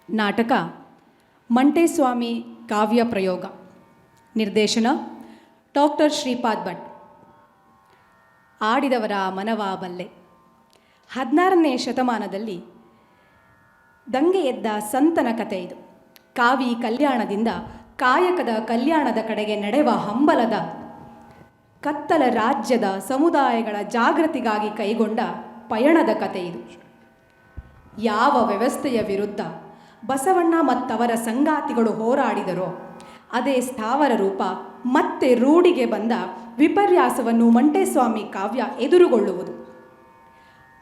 ನಾಟಕ ಮಂಟೇಸ್ವಾಮಿ ಕಾವ್ಯ ಪ್ರಯೋಗ. ನಿರ್ದೇಶನ ಡಾಕ್ಟರ್ ಶ್ರೀಪಾದ್ ಭಟ್. ಆಡಿದವರ ಮನವ ಬಲ್ಲೆ. 16ನೇ ಶತಮಾನದಲ್ಲಿ ದಂಗೆ ಎದ್ದ ಸಂತನ ಕಥೆ ಇದು. ಕಾವಿ ಕಲ್ಯಾಣದಿಂದ ಕಾಯಕದ ಕಲ್ಯಾಣದ ಕಡೆಗೆ ನಡೆವ ಹಂಬಲದ ಕತ್ತಲ ರಾಜ್ಯದ ಸಮುದಾಯಗಳ ಜಾಗೃತಿಗಾಗಿ ಕೈಗೊಂಡ ಪಯಣದ ಕಥೆ ಇದು. ಯಾವ ವ್ಯವಸ್ಥೆಯ ವಿರುದ್ಧ ಬಸವಣ್ಣ ಮತ್ತವರ ಸಂಗಾತಿಗಳು ಹೋರಾಡಿದರೋ ಅದೇ ಸ್ಥಾವರ ರೂಪ ಮತ್ತೆ ರೂಢಿಗೆ ಬಂದ ವಿಪರ್ಯಾಸವನ್ನು ಮಂಟೇಸ್ವಾಮಿ ಕಾವ್ಯ ಎದುರುಗೊಳ್ಳುವುದು.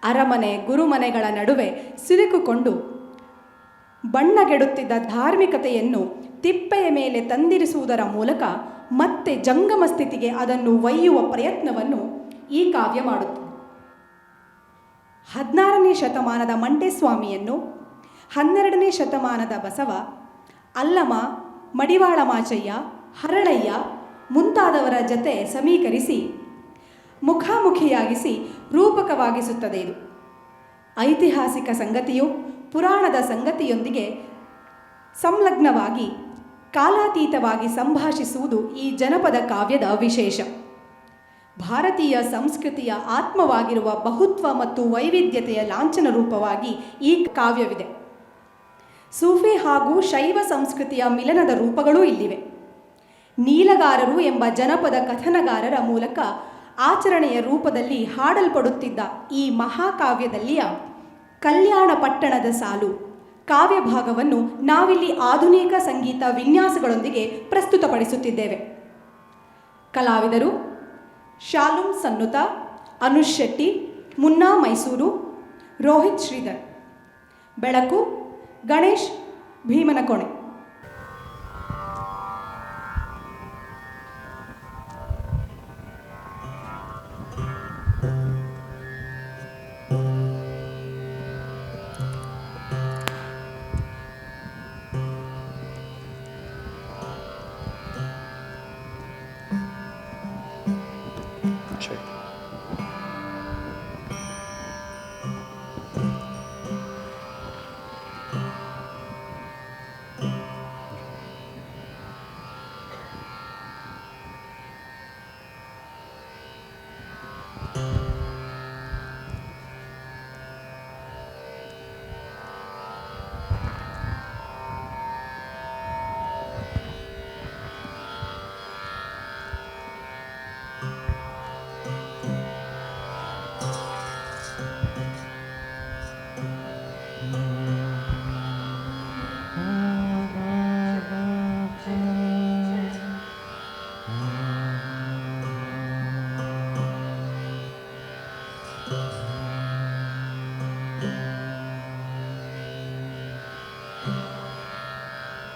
ಅರಮನೆ ಗುರುಮನೆಗಳ ನಡುವೆ ಸಿಲುಕಿಕೊಂಡು ಬಣ್ಣಗೆಡುತ್ತಿದ್ದ ಧಾರ್ಮಿಕತೆಯನ್ನು ತಿಪ್ಪೆಯ ಮೇಲೆ ತಂದಿರಿಸುವುದರ ಮೂಲಕ ಮತ್ತೆ ಜಂಗಮ ಸ್ಥಿತಿಗೆ ಅದನ್ನು ಒಯ್ಯುವ ಪ್ರಯತ್ನವನ್ನು ಈ ಕಾವ್ಯ ಮಾಡುತ್ತದೆ. 16ನೇ ಶತಮಾನದ ಮಂಟೇಸ್ವಾಮಿಯನ್ನು 12ನೇ ಶತಮಾನದ ಬಸವ, ಅಲ್ಲಮ, ಮಡಿವಾಳ ಮಾಚಯ್ಯ, ಹರಳಯ್ಯ ಮುಂತಾದವರ ಜತೆ ಸಮೀಕರಿಸಿ ಮುಖಾಮುಖಿಯಾಗಿಸಿ ರೂಪಕವಾಗಿಸುತ್ತದೆ. ಇದು ಐತಿಹಾಸಿಕ ಸಂಗತಿಯು ಪುರಾಣದ ಸಂಗತಿಯೊಂದಿಗೆ ಸಂಲಗ್ನವಾಗಿ ಕಾಲಾತೀತವಾಗಿ ಸಂಭಾಷಿಸುವುದು ಈ ಜನಪದ ಕಾವ್ಯದ ವಿಶೇಷ. ಭಾರತೀಯ ಸಂಸ್ಕೃತಿಯ ಆತ್ಮವಾಗಿರುವ ಬಹುತ್ವ ಮತ್ತು ವೈವಿಧ್ಯತೆಯ ಲಾಂಛನ ರೂಪವಾಗಿ ಈ ಕಾವ್ಯವಿದೆ. ಸೂಫಿ ಹಾಗೂ ಶೈವ ಸಂಸ್ಕೃತಿಯ ಮಿಲನದ ರೂಪಗಳೂ ಇಲ್ಲಿವೆ. ನೀಲಗಾರರು ಎಂಬ ಜನಪದ ಕಥನಗಾರರ ಮೂಲಕ ಆಚರಣೆಯ ರೂಪದಲ್ಲಿ ಹಾಡಲ್ಪಡುತ್ತಿದ್ದ ಈ ಮಹಾಕಾವ್ಯದಲ್ಲಿಯ ಕಲ್ಯಾಣ ಪಟ್ಟಣದ ಸಾಲು ಕಾವ್ಯ ಭಾಗವನ್ನು ನಾವಿಲ್ಲಿ ಆಧುನಿಕ ಸಂಗೀತ ವಿನ್ಯಾಸಗಳೊಂದಿಗೆ ಪ್ರಸ್ತುತಪಡಿಸುತ್ತಿದ್ದೇವೆ. ಕಲಾವಿದರು ಶಾಲುಂ ಸನ್ನುತ, ಅನುಷ್ ಶೆಟ್ಟಿ, ಮುನ್ನಾ ಮೈಸೂರು, ರೋಹಿತ್ ಶ್ರೀಧರ್. ಬೆಳಕು ಗಣೇಶ್ ಭೀಮನಕೊಣೆ.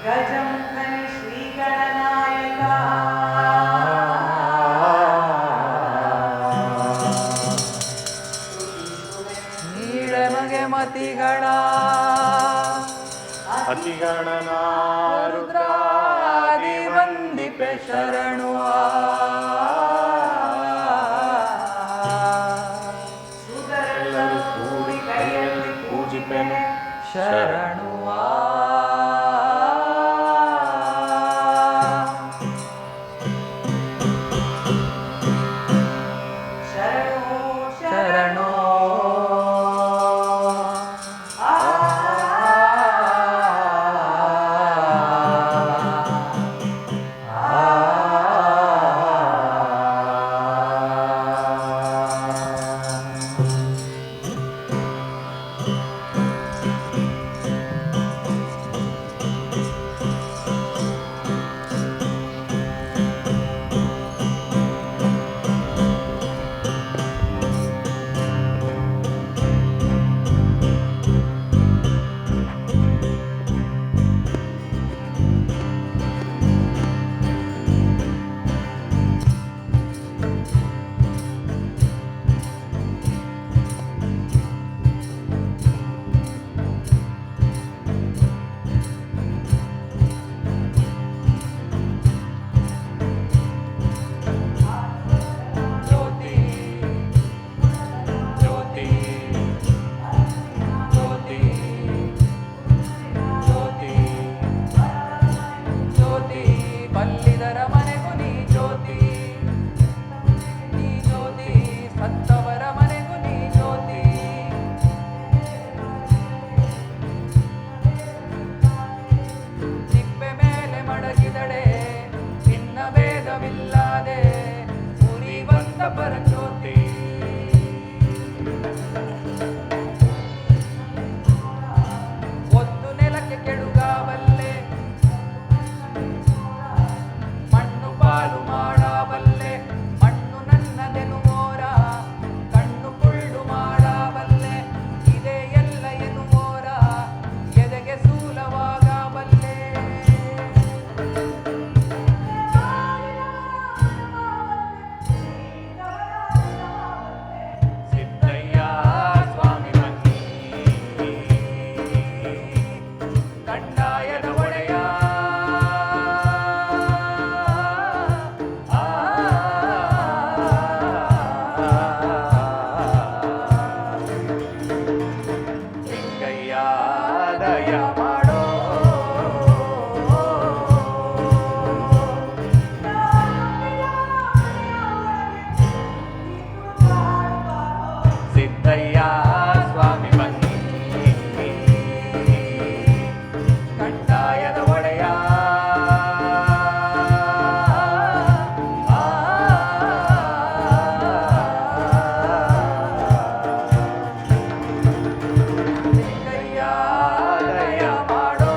ಗಜಮುಖನಿ ಶ್ರೀಗಣನಾಯಕ ನೀಡಮಗೆ ಮತಿಗಳ ಅತಿಗಣನ ರುದ್ರಾದಿ ವಂದಿಪೆ ಶರಣುವ ಸುಧರೆಲ್ಲರೂ ಕೂಡಿ ಕೈಯಲ್ಲಿ ಪೂಜಿಪೆನು ಶರಣುವ. ಭೇದವಿಲ್ಲದೆ ಉರಿವಂತ ಪರಜ್ಯೋತಿ. ಒಂದು ನೆಲಕ್ಕೆ ಕೆಡುಗಾವಲ್ಲೆ, ಮಣ್ಣು ಪಾಲು ಮಾಡಬಲ್ಲೆ, ಮಣ್ಣು ನನ್ನದೆನುವೋರ ಕಣ್ಣು ಕುಳ್ಳು ಮಾಡಬಲ್ಲೆ, ಇದೇ ಎಲ್ಲ ಎನ್ನುವೋರ ಎದೆಗೆ ಸೂಲವಾಗಬಲ್ಲೆ. ಸಿದ್ದಯ್ಯ ಸ್ವಾಮಿ ಬನ್ನಿ, ಕಂದಾಯದ ಒಡೆಯ. ಲಿಂಗಯ್ಯ ದಯ ಮಾಡೋ, ಸಿದ್ದಯ್ಯ ಸ್ವಾಮಿ ಬನ್ನಿ, ಕಂದಾಯದ ಒಡೆಯ. ಲಿಂಗಯ್ಯ ದಯ ಮಾಡೋ.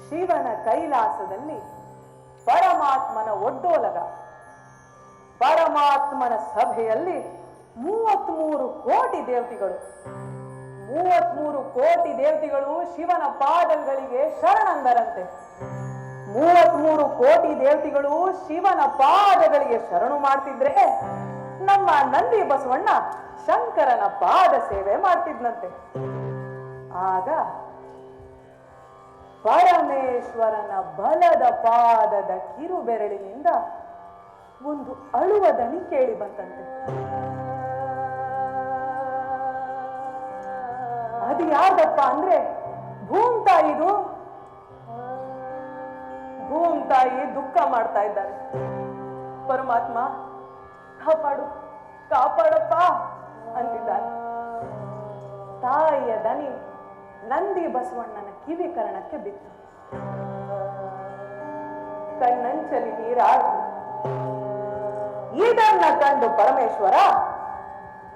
ಶಿವನ ಕೈಲಾಸದಲ್ಲಿ ಪರಮಾತ್ಮನ ಒಡ್ಡೋಲಗ, ಪರಮಾತ್ಮನ ಸಭೆಯಲ್ಲಿ 33 ಕೋಟಿ ದೇವತೆಗಳು, 33 ಕೋಟಿ ದೇವತೆಗಳು ಶಿವನ ಪಾದಗಳಿಗೆ ಶರಣಂದರಂತೆ. 33 ಕೋಟಿ ದೇವತೆಗಳು ಶಿವನ ಪಾದಗಳಿಗೆ ಶರಣು ಮಾಡ್ತಿದ್ರೆ ನಮ್ಮ ನಂದಿ ಬಸವಣ್ಣ ಶಂಕರನ ಪಾದ ಸೇವೆ ಮಾಡ್ತಿದ್ನಂತೆ. ಆಗ ಪರಮೇಶ್ವರನ ಬಲದ ಪಾದದ ಕಿರುಬೆರಳಿನಿಂದ ಒಂದು ಅಳುವ ದನಿ ಕೇಳಿ ಬಂತಂತೆ. ಅದು ಯಾರ್ದಪ್ಪ ಅಂದ್ರೆ ಭೂಮ್ತಾಯಿದು. ಭೂಮ್ತಾಯಿ ದುಃಖ ಮಾಡ್ತಾ ಇದ್ದಾರೆ. ಪರಮಾತ್ಮ ಕಾಪಾಡು, ಕಾಪಾಡಪ್ಪ ಅಂತಿದ್ದಾರೆ. ತಾಯಿಯ ದನಿ ನಂದಿ ಬಸವಣ್ಣನ ಕಿವಿ ಕರ್ಣಕ್ಕೆ ಬಿತ್ತು. ಕಣ್ಣಂಚಲಿ ನೀರಾಡ್ತು. ಇದನ್ನ ಕಂಡು ಪರಮೇಶ್ವರ,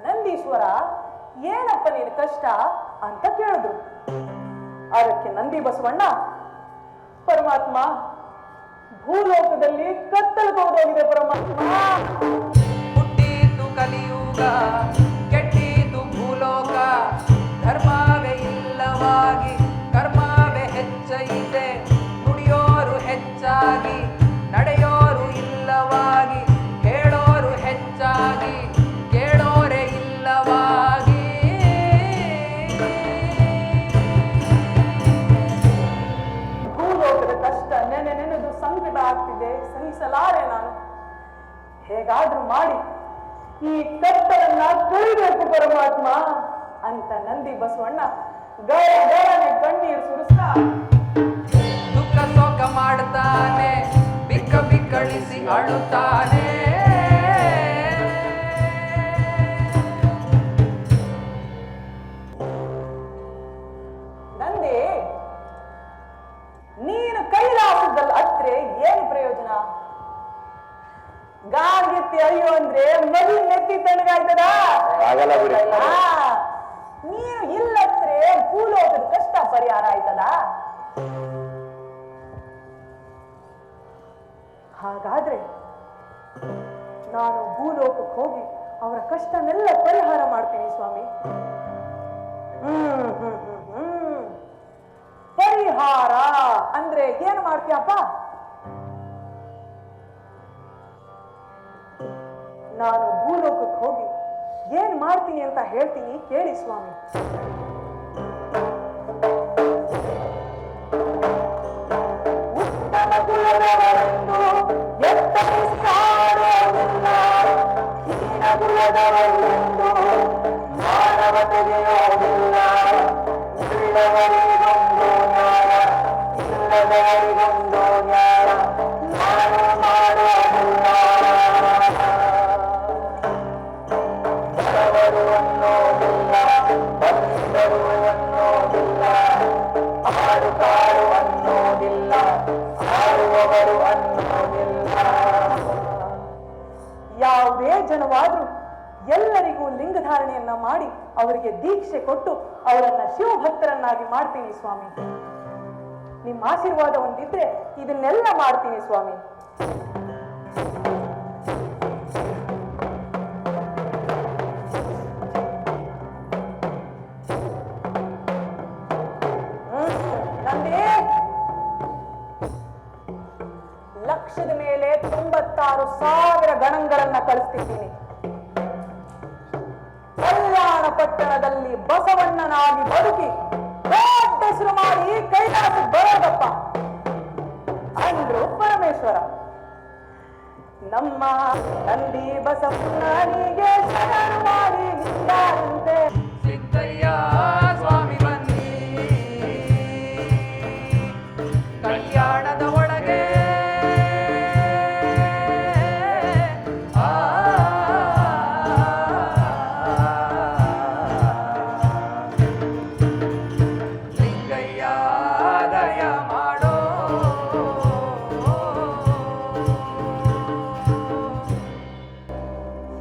ನಂದೀಶ್ವರ ಏನಪ್ಪ ನಿನ್ ಕಷ್ಟ ಅಂತ ಕೇಳಿದ್ರು. ಅದಕ್ಕೆ ನಂದಿ ಬಸವಣ್ಣ, ಪರಮಾತ್ಮ ಭೂಲೋಕದಲ್ಲಿ ಕತ್ತಲುಗೋದೋಗಿದೆ ಪರಮಾತ್ಮ. ಹುಟ್ಟಿತು ಕಲಿಯುಗ, ಕೆಟ್ಟಿತು ಭೂಲೋಕ, ಧರ್ಮವೇ ಇಲ್ಲವಾಗಿ ಕರ್ಮವೇ ಹೆಚ್ಚೈತೆ, ನುಡಿಯೋರು ಹೆಚ್ಚಾಗಿ ನಡೆಯೋರು ಇಲ್ಲವಾಗಿ, ಹೇಳೋರು ಹೆಚ್ಚಾಗಿ ಕೇಳೋರೆ ಇಲ್ಲವಾಗಿ. ಭೂಲೋಕದ ಕಷ್ಟ ನೆನೆದು ಸಂಕಟ ಆಗ್ತಿದೆ, ಸಹಿಸಲಾರೆ ನಾನು. ಹೇಗಾದ್ರೂ ಮಾಡಿ ಈ ಕತ್ತಲನ್ನ ಕಳಿಬೇಕು ಪರಮಾತ್ಮ ಅಂತ ನಂದಿ ಬಸವಣ್ಣ ಗರಗರನೆ ಕಣ್ಣೀರು ಸುರಿಸ್ತಾ ದುಃಖ ಶೋಕ ಮಾಡ್ತಾನೆ, ಬಿಕ್ಕ ಬಿಕ್ಕಳಿಸಿ ಅಳುತ್ತಾನೆ. ನಂದಿ, ನೀನು ಕೈಲಾಸದಲ್ಲಿ ಹತ್ರೆ ಏನು ಪ್ರಯೋಜನ? ಗಾರ್ಗಿತ್ತಿ ಅಯ್ಯೋ ಅಂದ್ರೆ ಮದಿ ನೆತ್ತಿ ತಣ್ಣಗಾಯ್ತದ? ನೀನು ಇಲ್ಲತ್ರೆ ಭೂಲೋಕದ ಕಷ್ಟ ಪರಿಹಾರ ಆಯ್ತದ? ಹಾಗಾದ್ರೆ ನಾನು ಭೂಲೋಕಕ್ಕೆ ಹೋಗಿ ಅವರ ಕಷ್ಟನೆಲ್ಲ ಪರಿಹಾರ ಮಾಡ್ತೀನಿ ಸ್ವಾಮಿ. ಪರಿಹಾರ ಅಂದ್ರೆ ಏನು ಮಾಡ್ತೀಯಪ್ಪ? ನಾನು ಭೂಲೋಕಕ್ಕೆ ಹೋಗಿ ಏನ್ ಮಾಡ್ತೀನಿ ಅಂತ ಹೇಳ್ತೀನಿ, ಕೇಳಿ ಸ್ವಾಮಿ. ಲಿಂಗಧಾರಣೆಯನ್ನ ಮಾಡಿ ಅವರಿಗೆ ದೀಕ್ಷೆ ಕೊಟ್ಟು ಅವರನ್ನ ಶಿವಭಕ್ತರನ್ನಾಗಿ ಮಾಡ್ತೀನಿ ಸ್ವಾಮಿ. ನಿಮ್ಮ ಆಶೀರ್ವಾದ ಒಂದಿದ್ರೆ ಇದನ್ನೆಲ್ಲ ಮಾಡ್ತೀನಿ ಸ್ವಾಮಿ. ಲಕ್ಷದ ಮೇಲೆ 96,000 ಗಣಗಳನ್ನ ಕಳಿಸ್ತಿದ್ದೀನಿ. ಕಲ್ಯಾಣ ಪಟ್ಟಣದಲ್ಲಿ ಬಸವಣ್ಣನಾಗಿ ಬದುಕಿ ದೊಡ್ಡ ಹೆಸರು ಮಾಡಿ ಕೈಲಾಸ ಬರೋದಪ್ಪ ಅಂದ್ರು ಪರಮೇಶ್ವರ. ನಮ್ಮ ನಂದಿ ಬಸವಣ್ಣನಿಗೆ ಶರಣು ಮಾಡಿ ನಿಂತಾರಂತೆ. ಸಿದ್ದಯ್ಯ ಸ್ವಾಮಿ ಬನ್ನಿ ಕಲ್ಯಾಣದ ಒಳಗೆ ಲಿಂಗಯ್ಯ ದಯ ಮಾಡೋ.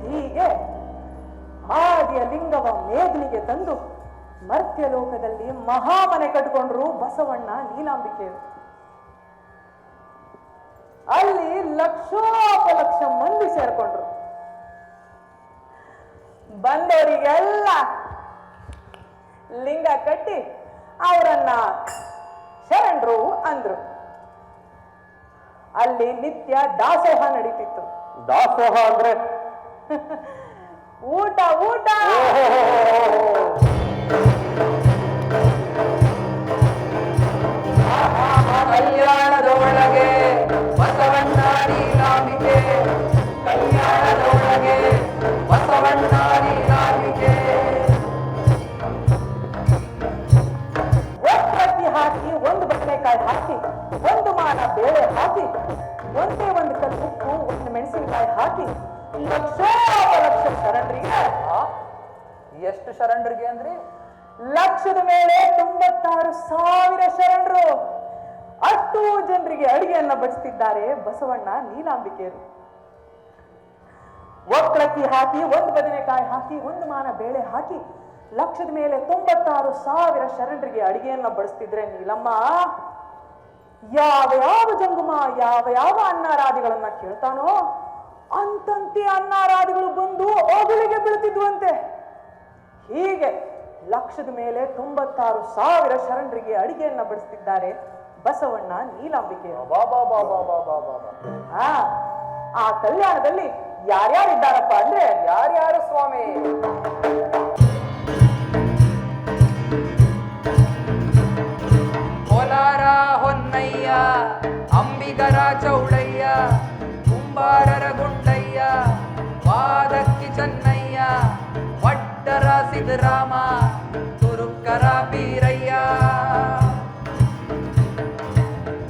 ಹೀಗೆ ಆದಿಯ ಲಿಂಗವ ಮೇದಿನಿಗೆ ತಂದು ಮರ್ತ್ಯ ಲೋಕದಲ್ಲಿ ಮಹಾಮನೆ ಕಟ್ಟಿಕೊಂಡ್ರು ಬಸವಣ್ಣ ನೀಲಾಂಬಿಕೆಯರು. ಅಲ್ಲಿ ಲಕ್ಷೋಪಲಕ್ಷ ಮಂದಿ ಸೇರ್ಕೊಂಡ್ರು. ಬಂದವರಿಗೆಲ್ಲ ಲಿಂಗ ಕಟ್ಟಿ ಅವರನ್ನ ಶರಣರು ಅಂದ್ರು. ಅಲ್ಲಿ ನಿತ್ಯ ದಾಸೋಹ ನಡೀತಿತ್ತು. ದಾಸೋಹ ಅಂದ್ರೆ ಊಟ ಊಟ. ಕಲ್ಯಾಣದ ಒಳಗೆ ಬಸವಣ್ಣ ನೀಲಾಂಬಿಕೆ ಕಲ್ಯಾಣದ ಒಳಗೆ ಬಸವಣ್ಣ ನೀಲಾಂಬಿಕೆ. ಒಕ್ಕಿ ಹಾಕಿ ಒಂದು ಬದನೆಕಾಯಿ ಹಾಕಿ ಒಂದು ಮಾನ ಬೇಳೆ ಹಾಕಿ ಒಂದೇ ಒಂದು ಕಲ್ಲು ಉಪ್ಪು ಒಂದು ಮೆಣಸಿನಕಾಯಿ ಹಾಕಿ ಲಕ್ಷೋಪಲಕ್ಷ ಶರಣರಿಗೆ. ಎಷ್ಟು ಶರಣರಿಗೆ ಅಂದ್ರಿ? ಲಕ್ಷದ ಮೇಲೆ 96,000 ಶರಣರು. ಅಷ್ಟು ಜನರಿಗೆ ಅಡಿಗೆಯನ್ನ ಬಡಿಸ್ತಿದ್ದಾರೆ ಬಸವಣ್ಣ ನೀಲಾಂಬಿಕೆಯರು. ಒಕ್ಕಳಕ್ಕಿ ಹಾಕಿ ಒಂದು ಬದನೆಕಾಯಿ ಹಾಕಿ ಒಂದು ಮಾನ ಬೇಳೆ ಹಾಕಿ ಲಕ್ಷದ ಮೇಲೆ 96,000 ಶರಣರಿಗೆ ಅಡಿಗೆಯನ್ನ ಬಡಿಸ್ತಿದ್ರೆ ನೀಲಮ್ಮ ಯಾವ ಯಾವ ಜಂಗುಮ ಯಾವ ಯಾವ ಅನ್ನಾರಾದಿಗಳನ್ನ ಕೇಳ್ತಾನೋ ಅಂತಂತೆ ಅನ್ನಾರಾದಿಗಳು ಬಂದು ಓಗುಳಿಗೆ ಬೀಳ್ತಿದ್ವಂತೆ. ಹೀಗೆ ಲಕ್ಷದ ಮೇಲೆ 96,000 ಶರಣರಿಗೆ ಅಡಿಗೆಯನ್ನ ಬಡಿಸ್ತಿದ್ದಾರೆ ಬಸವಣ್ಣ ನೀಲಾಂಬಿಕೆ. ಆ ಕಲ್ಯಾಣದಲ್ಲಿ ಯಾರ್ಯಾರಿದ್ದಾರಪ್ಪ ಅಂದ್ರೆ ಯಾರ್ಯಾರು ಸ್ವಾಮಿ? ಕೋಲಾರ ಹೊನ್ನಯ್ಯ, ಅಂಬಿಗರ ಚೌಡಯ್ಯ, ಕುಂಬಾರರ ಗುಂಡಯ್ಯ, ವಾದಕ್ಕಿ ಚೆನ್ನಯ್ಯ, ವಡ್ಡರ ಸಿದ್ದರಾಮ, ತುರುಕರ ಬೀರಯ್ಯ,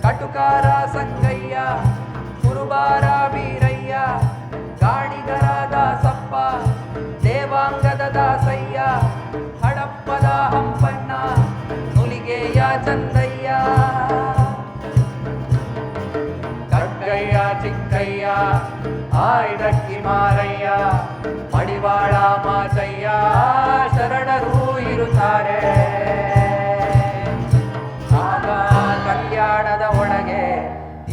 ಕಟುಕಾರ ಸಂಗಯ್ಯ, ಕುರುಬಾರ ಬೀರಯ್ಯ, ಗಾಣಿಗರ ದಾಸಪ್ಪ, ದೇವಾಂಗದ ದಾಸಯ್ಯ, ಹಡಪ್ಪದ ಹಂಪಣ್ಣ, ನುಲಿಗೆಯ ಚಂದಯ್ಯ, ಕಗ್ಗಯ್ಯ ಚಿಕ್ಕಯ್ಯ, ಆಯ್ದಕ್ಕಿ ಮಾರಯ್ಯ, ಮಡಿವಾಳ ಮಾಚಯ್ಯ, ಶರಣರು ಇರುತ್ತಾರೆ. ಆಗ ಕಲ್ಯಾಣದ ಒಳಗೆ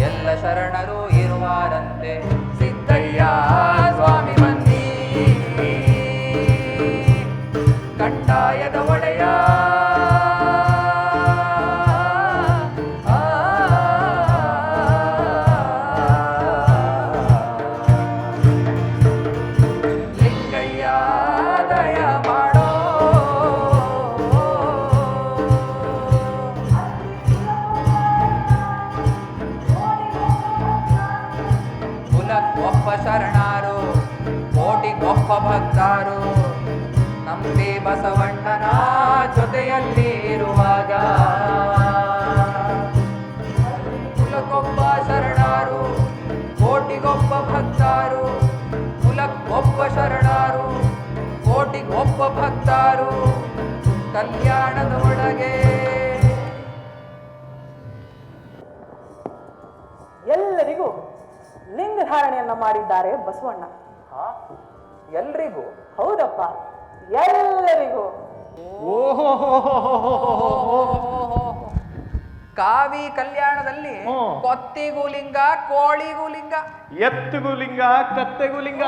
ಎಲ್ಲ ಶರಣರು ಇರುವಾರಂತೆ. ಸಿದ್ದಯ್ಯ ಸ್ವಾಮಿ ಬನ್ನಿ ಕಂದಾಯದ ಒಡೆಯ. ಲಿಂಗಯ್ಯ ದಯ ಮಾಡೋ. ಕುಲಕ್ಕೊಬ್ಬ ಶರಣಾರು, ಕೋಟಿಗೊಬ್ಬ ಭಕ್ತಾರು, ನಂಬಿ ಬಸವಣ್ಣನ ಜೊತೆಯಲ್ಲಿ ಇರುವಾಗ. ಕುಲಕ್ಕೊಬ್ಬ ಶರಣಾರು, ಕೋಟಿಗೊಬ್ಬ ಭಕ್ತಾರು, ಕುಲಕ್ಕೊಬ್ಬ ಶರಣಾರು, ಕೋಟಿಗೊಬ್ಬ ಭಕ್ತಾರು, ಕಲ್ಯಾಣದ ಒಳಗೆ. ಎಲ್ಲರಿಗೂ ಲಿಂಗ ಧಾರಣೆಯನ್ನ ಮಾಡಿದ್ದಾರೆ ಬಸವಣ್ಣ. ಎಲ್ರಿಗೂ? ಹೌದಪ್ಪ, ಎಲ್ಲರಿಗೂ. ಓಹೋ, ಕಾವಿ ಕಲ್ಯಾಣದಲ್ಲಿ ಕೊತ್ತಿಗೂ ಲಿಂಗ, ಕೋಳಿಗೂ ಲಿಂಗ, ಎತ್ತಿಗೂ ಲಿಂಗ, ಕತ್ತೆಗೂ ಲಿಂಗ,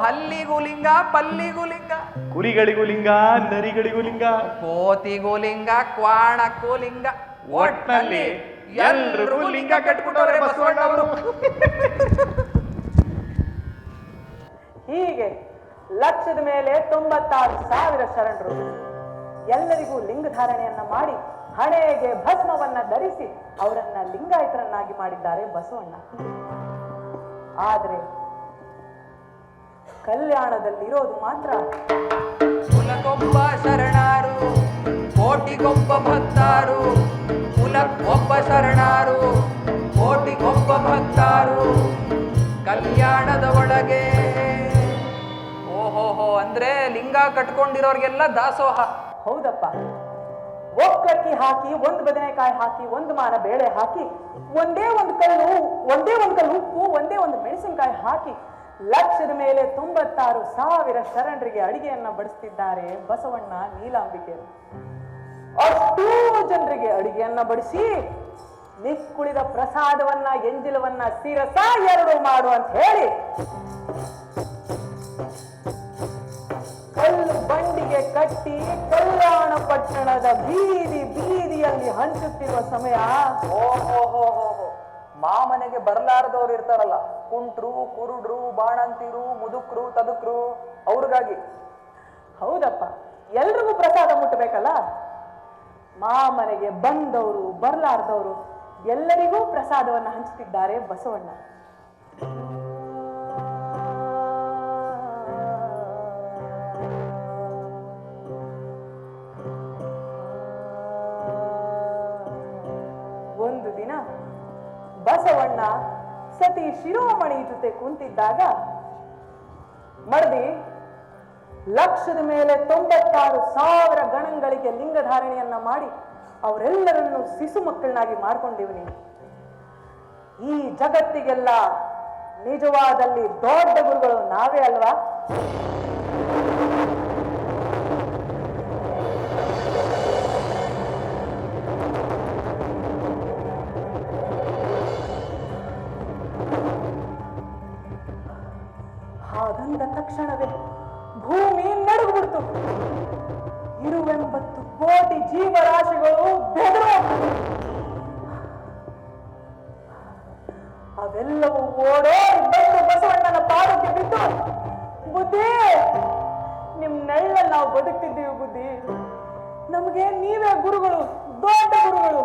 ಹಲ್ಲಿಗೂ ಲಿಂಗ, ಪಲ್ಲಿಗೂ ಲಿಂಗ, ಕುರಿಗಳಿಗೂ ಲಿಂಗ, ನರಿಗಳಿಗೂ ಲಿಂಗ, ಕೋತಿಗೂ ಲಿಂಗ, ಕ್ವಾಣಕ್ಕೂ ಲಿಂಗ, ಒಟ್ನಲ್ಲಿ ಎಲ್ರಿಗೂ ಲಿಂಗ ಕಟ್ಬಿಟ್ಟವ್ರೆ ಬಸವಣ್ಣವರು. ಹೀಗೆ ಲಕ್ಷದ ಮೇಲೆ 96,000 ಶರಣರು ಎಲ್ಲರಿಗೂ ಲಿಂಗ ಧಾರಣೆಯನ್ನ ಮಾಡಿ ಹಣೆಗೆ ಭಸ್ಮವನ್ನ ಧರಿಸಿ ಅವರನ್ನ ಲಿಂಗಾಯತರನ್ನಾಗಿ ಮಾಡಿದ್ದಾರೆ ಬಸವಣ್ಣ. ಆದ್ರೆ ಕಲ್ಯಾಣದಲ್ಲಿರೋದು ಮಾತ್ರ ಕುಲಕ್ಕೊಬ್ಬ ಶರಣಾರು, ಕೋಟಿಗೊಬ್ಬ ಭಕ್ತಾರು, ಕುಲಕ್ಕೊಬ್ಬ ಶರಣಾರು, ಕೋಟಿಗೊಬ್ಬ ಭಕ್ತಾರು, ಕಲ್ಯಾಣದ ಒಳಗೆ. ಓಹೋಹೋ, ಅಂದ್ರೆ ಲಿಂಗ ಕಟ್ಕೊಂಡಿರೋರ್ಗೆಲ್ಲ ದಾಸೋಹ. ಹೌದಪ್ಪ, ಒಕ್ಕಕ್ಕಿ ಹಾಕಿ, ಒಂದು ಬದನೆಕಾಯಿ ಹಾಕಿ, ಒಂದು ಮಾನ ಬೇಳೆ ಹಾಕಿ, ಒಂದೇ ಒಂದು ಕಲ್ಲು ಉಪ್ಪು, ಒಂದೇ ಒಂದು ಮೆಣಸಿನಕಾಯಿ ಹಾಕಿ ಲಕ್ಷದ ಮೇಲೆ 96,000 ಶರಣರಿಗೆ ಅಡಿಗೆಯನ್ನ ಬಡಿಸ್ತಿದ್ದಾರೆ ಬಸವಣ್ಣ ನೀಲಾಂಬಿಕೆ. ಅಷ್ಟೂ ಜನರಿಗೆ ಅಡಿಗೆಯನ್ನ ಬಡಿಸಿ ಮಿಕ್ಕುಳಿದ ಪ್ರಸಾದವನ್ನ, ಎಂಜಿಲವನ್ನ ಶಿರಸ 2 ಮಾಡು ಅಂತ ಹೇಳಿ ಕಲ್ಲು ಬಂಡಿಗೆ ಕಟ್ಟಿ ಕಲ್ಯಾಣ ಪಟ್ಟಣದ ಬೀದಿಯಲ್ಲಿ ಹಂಚುತ್ತಿರುವ ಸಮಯ. ಓಹೋ, ಮಾಮನೆಗೆ ಬರ್ಲಾರದವ್ರು ಇರ್ತಾರಲ್ಲ, ಕುಂಟ್ರು, ಕುರುಡ್ರು, ಬಾಣಂತಿರು, ಮುದುಕ್ರು, ತದುಕ್ರು, ಅವ್ರಿಗಾಗಿ. ಹೌದಪ್ಪ, ಎಲ್ರಿಗೂ ಪ್ರಸಾದ ಮುಟ್ಟಬೇಕಲ್ಲ. ಮಾಮನೆಗೆ ಬಂದವರು ಬರ್ಲಾರ್ದವರು ಎಲ್ಲರಿಗೂ ಪ್ರಸಾದವನ್ನ ಹಂಚುತ್ತಿದ್ದಾರೆ ಬಸವಣ್ಣ. ಒಂದು ದಿನ ಬಸವಣ್ಣ ಸತಿ ಶಿರೋಮಣಿ ಜೊತೆ ಕುಂತಿದ್ದಾಗ ಮಡದಿ ಲಕ್ಷದ ಮೇಲೆ 96,000 ಗಣಗಳಿಗೆ ಲಿಂಗಧಾರಣೆಯನ್ನ ಮಾಡಿ ಅವರೆಲ್ಲರನ್ನು ಶಿಶು ಮಕ್ಕಳನ್ನಾಗಿ ಮಾಡ್ಕೊಂಡಿವ್ನಿ. ಈ ಜಗತ್ತಿಗೆಲ್ಲ ನಿಜವಾದಲ್ಲಿ ದೊಡ್ಡ ಗುರುಗಳು ನಾವೇ ಅಲ್ವಾ? ಹಾಗಂದ ತಕ್ಷಣವೇ ಭೂಮಿ ನಡುಗ್ಬಿಡ್ತು. 90 ಕೋಟಿ ಜೀವರಾಶಿಗಳು ಬೆದರು. ಅವೆಲ್ಲವೂ ಓಡೋಡಿ ಬಂದು ಬಸವಣ್ಣನ ಪಾದಕ್ಕೆ ಬಿದ್ದು, ಬುದ್ಧಿ, ನಿಮ್ ನೆಳ್ಳಲ್ಲಿ ನಾವು ಬದುಕ್ತಿದ್ದೀವಿ ಬುದ್ಧಿ. ನಮಗೆ ನೀವೇ ಗುರುಗಳು, ದೊಡ್ಡ ಗುರುಗಳು.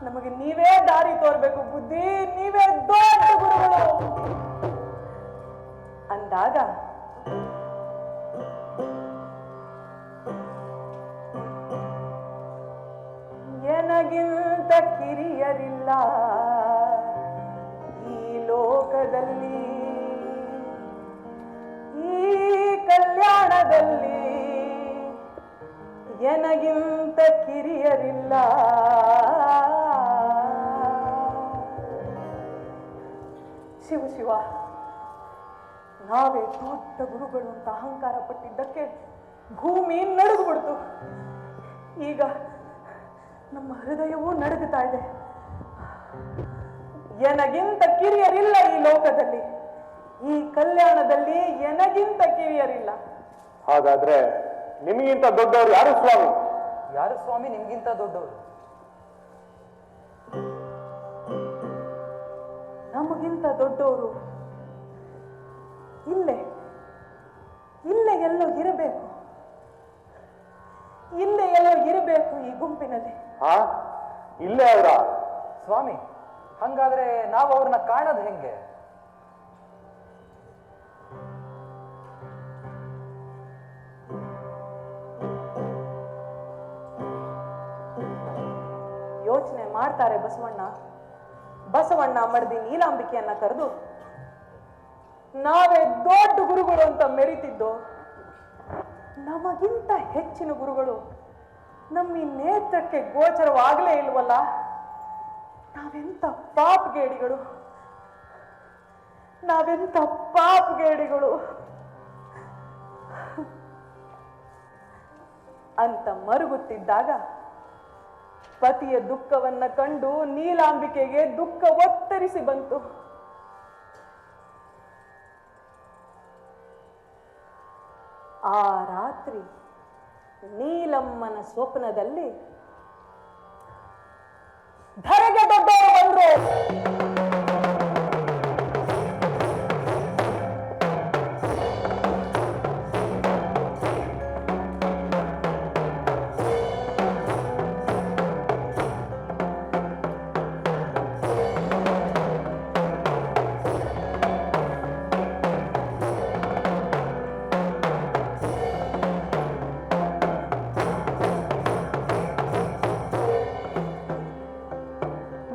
ನಮಗೆ ನೀವೇ ದಾರಿ ತೋರ್ಬೇಕು ಬುದ್ಧಿ, ನೀವೇ ದೊಡ್ಡ ಗುರುಗಳು ಅಂದಾಗ ನನಗಿಂತ ಕಿರಿಯರಿಲ್ಲ ಈ ಲೋಕದಲ್ಲಿ, ಈ ಕಲ್ಯಾಣದಲ್ಲಿ ನನಗಿಂತ ಕಿರಿಯರಿಲ್ಲ. ಶಿವ ಶಿವ, ನಾವೇ ದೊಡ್ಡ ಗುರುಗಳು ಅಂತ ಅಹಂಕಾರ ಪಟ್ಟಿದ್ದಕ್ಕೆ ಭೂಮಿ ನಡುಗ್ಬಿಡ್ತು. ಈಗ ನಮ್ಮ ಹೃದಯವೂ ನಡುಗುತ್ತಾ ಇದೆ. ನನಗಿಂತ ಕಿರಿಯರಿಲ್ಲ ಈ ಲೋಕದಲ್ಲಿ, ಈ ಕಲ್ಯಾಣದಲ್ಲಿ ನನಗಿಂತ ಕಿರಿಯರಿಲ್ಲ. ಹಾಗಾದ್ರೆ ನಿಮಗಿಂತ ದೊಡ್ಡವರು ಯಾರು ಸ್ವಾಮಿ? ಯಾರು ಸ್ವಾಮಿ ನಿಮ್ಗಿಂತ ದೊಡ್ಡವರು? ನಮಗಿಂತ ದೊಡ್ಡವರು ಇಲ್ಲೇ ಇಲ್ಲೇ ಎಲ್ಲೋ ಇರಬೇಕು, ಇಲ್ಲೇ ಎಲ್ಲೋ ಇರಬೇಕು ಈ ಗುಂಪಿನಲ್ಲಿ. ಹಾ, ಇಲ್ಲೇ ಅವರ ಸ್ವಾಮಿ, ಹಂಗಾದ್ರೆ ನಾವು ಅವ್ರನ್ನ ಕಾಣೋದು ಹೆಂಗೆ? ಯೋಚನೆ ಮಾಡ್ತಾರೆ ಬಸವಣ್ಣ. ಬಸವಣ್ಣ ಮಡದಿ ನೀಲಾಂಬಿಕೆಯನ್ನ ಕರೆದು, ನಾವೇ ದೊಡ್ಡ ಗುರುಗಳು ಅಂತ ಮೆರಿತಿದ್ದು, ನಮಗಿಂತ ಹೆಚ್ಚಿನ ಗುರುಗಳು ನಮ್ಮ ಈ ನೇತ್ರಕ್ಕೆ ಗೋಚರವಾಗಲೇ ಇಲ್ವಲ್ಲ. ನಾವೆಂತ ಪಾಪಗೇಡಿಗಳು, ನಾವೆಂತ ಪಾಪಗೇಡಿಗಳು. ಅಂತ ಮರುಗುತ್ತಿದ್ದಾಗ ಪತಿಯ ದುಃಖವನ್ನ ಕಂಡು ನೀಲಾಂಬಿಕೆಗೆ ದುಃಖ ಒತ್ತರಿಸಿ ಬಂತು. ಆ ರಾತ್ರಿ ನೀಲಮ್ಮನ ಸ್ವಪ್ನದಲ್ಲಿ ಧರೆಗೆ ದೊಡ್ಡವರು ಬಂದ್ರು.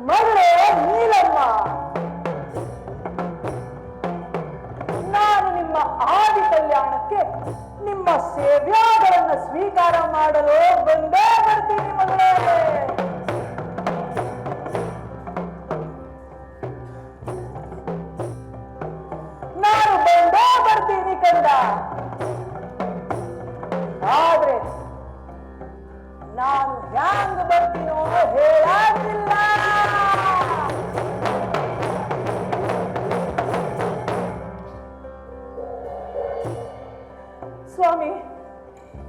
ಮಗಳೇ ನೀಲಮ್ಮ, ನಾನು ನಿಮ್ಮ ಆದಿ ಕಲ್ಯಾಣಕ್ಕೆ ನಿಮ್ಮ ಸೇವ್ಯಾಗಳನ್ನ ಸ್ವೀಕಾರ ಮಾಡಲು ಬಂದೇ ಬರ್ತೀನಿ ಮಗಳೇ. ನಾನು ಬಂದೇ ಬರ್ತೀನಿ ಕಂದ. ಆದ್ರೆ ನಾನು ಹ್ಯಾಂಗ ಬರ್ತೀನೋ ಹೇಳಾಗಿಲ್ಲ. ಸ್ವಾಮಿ,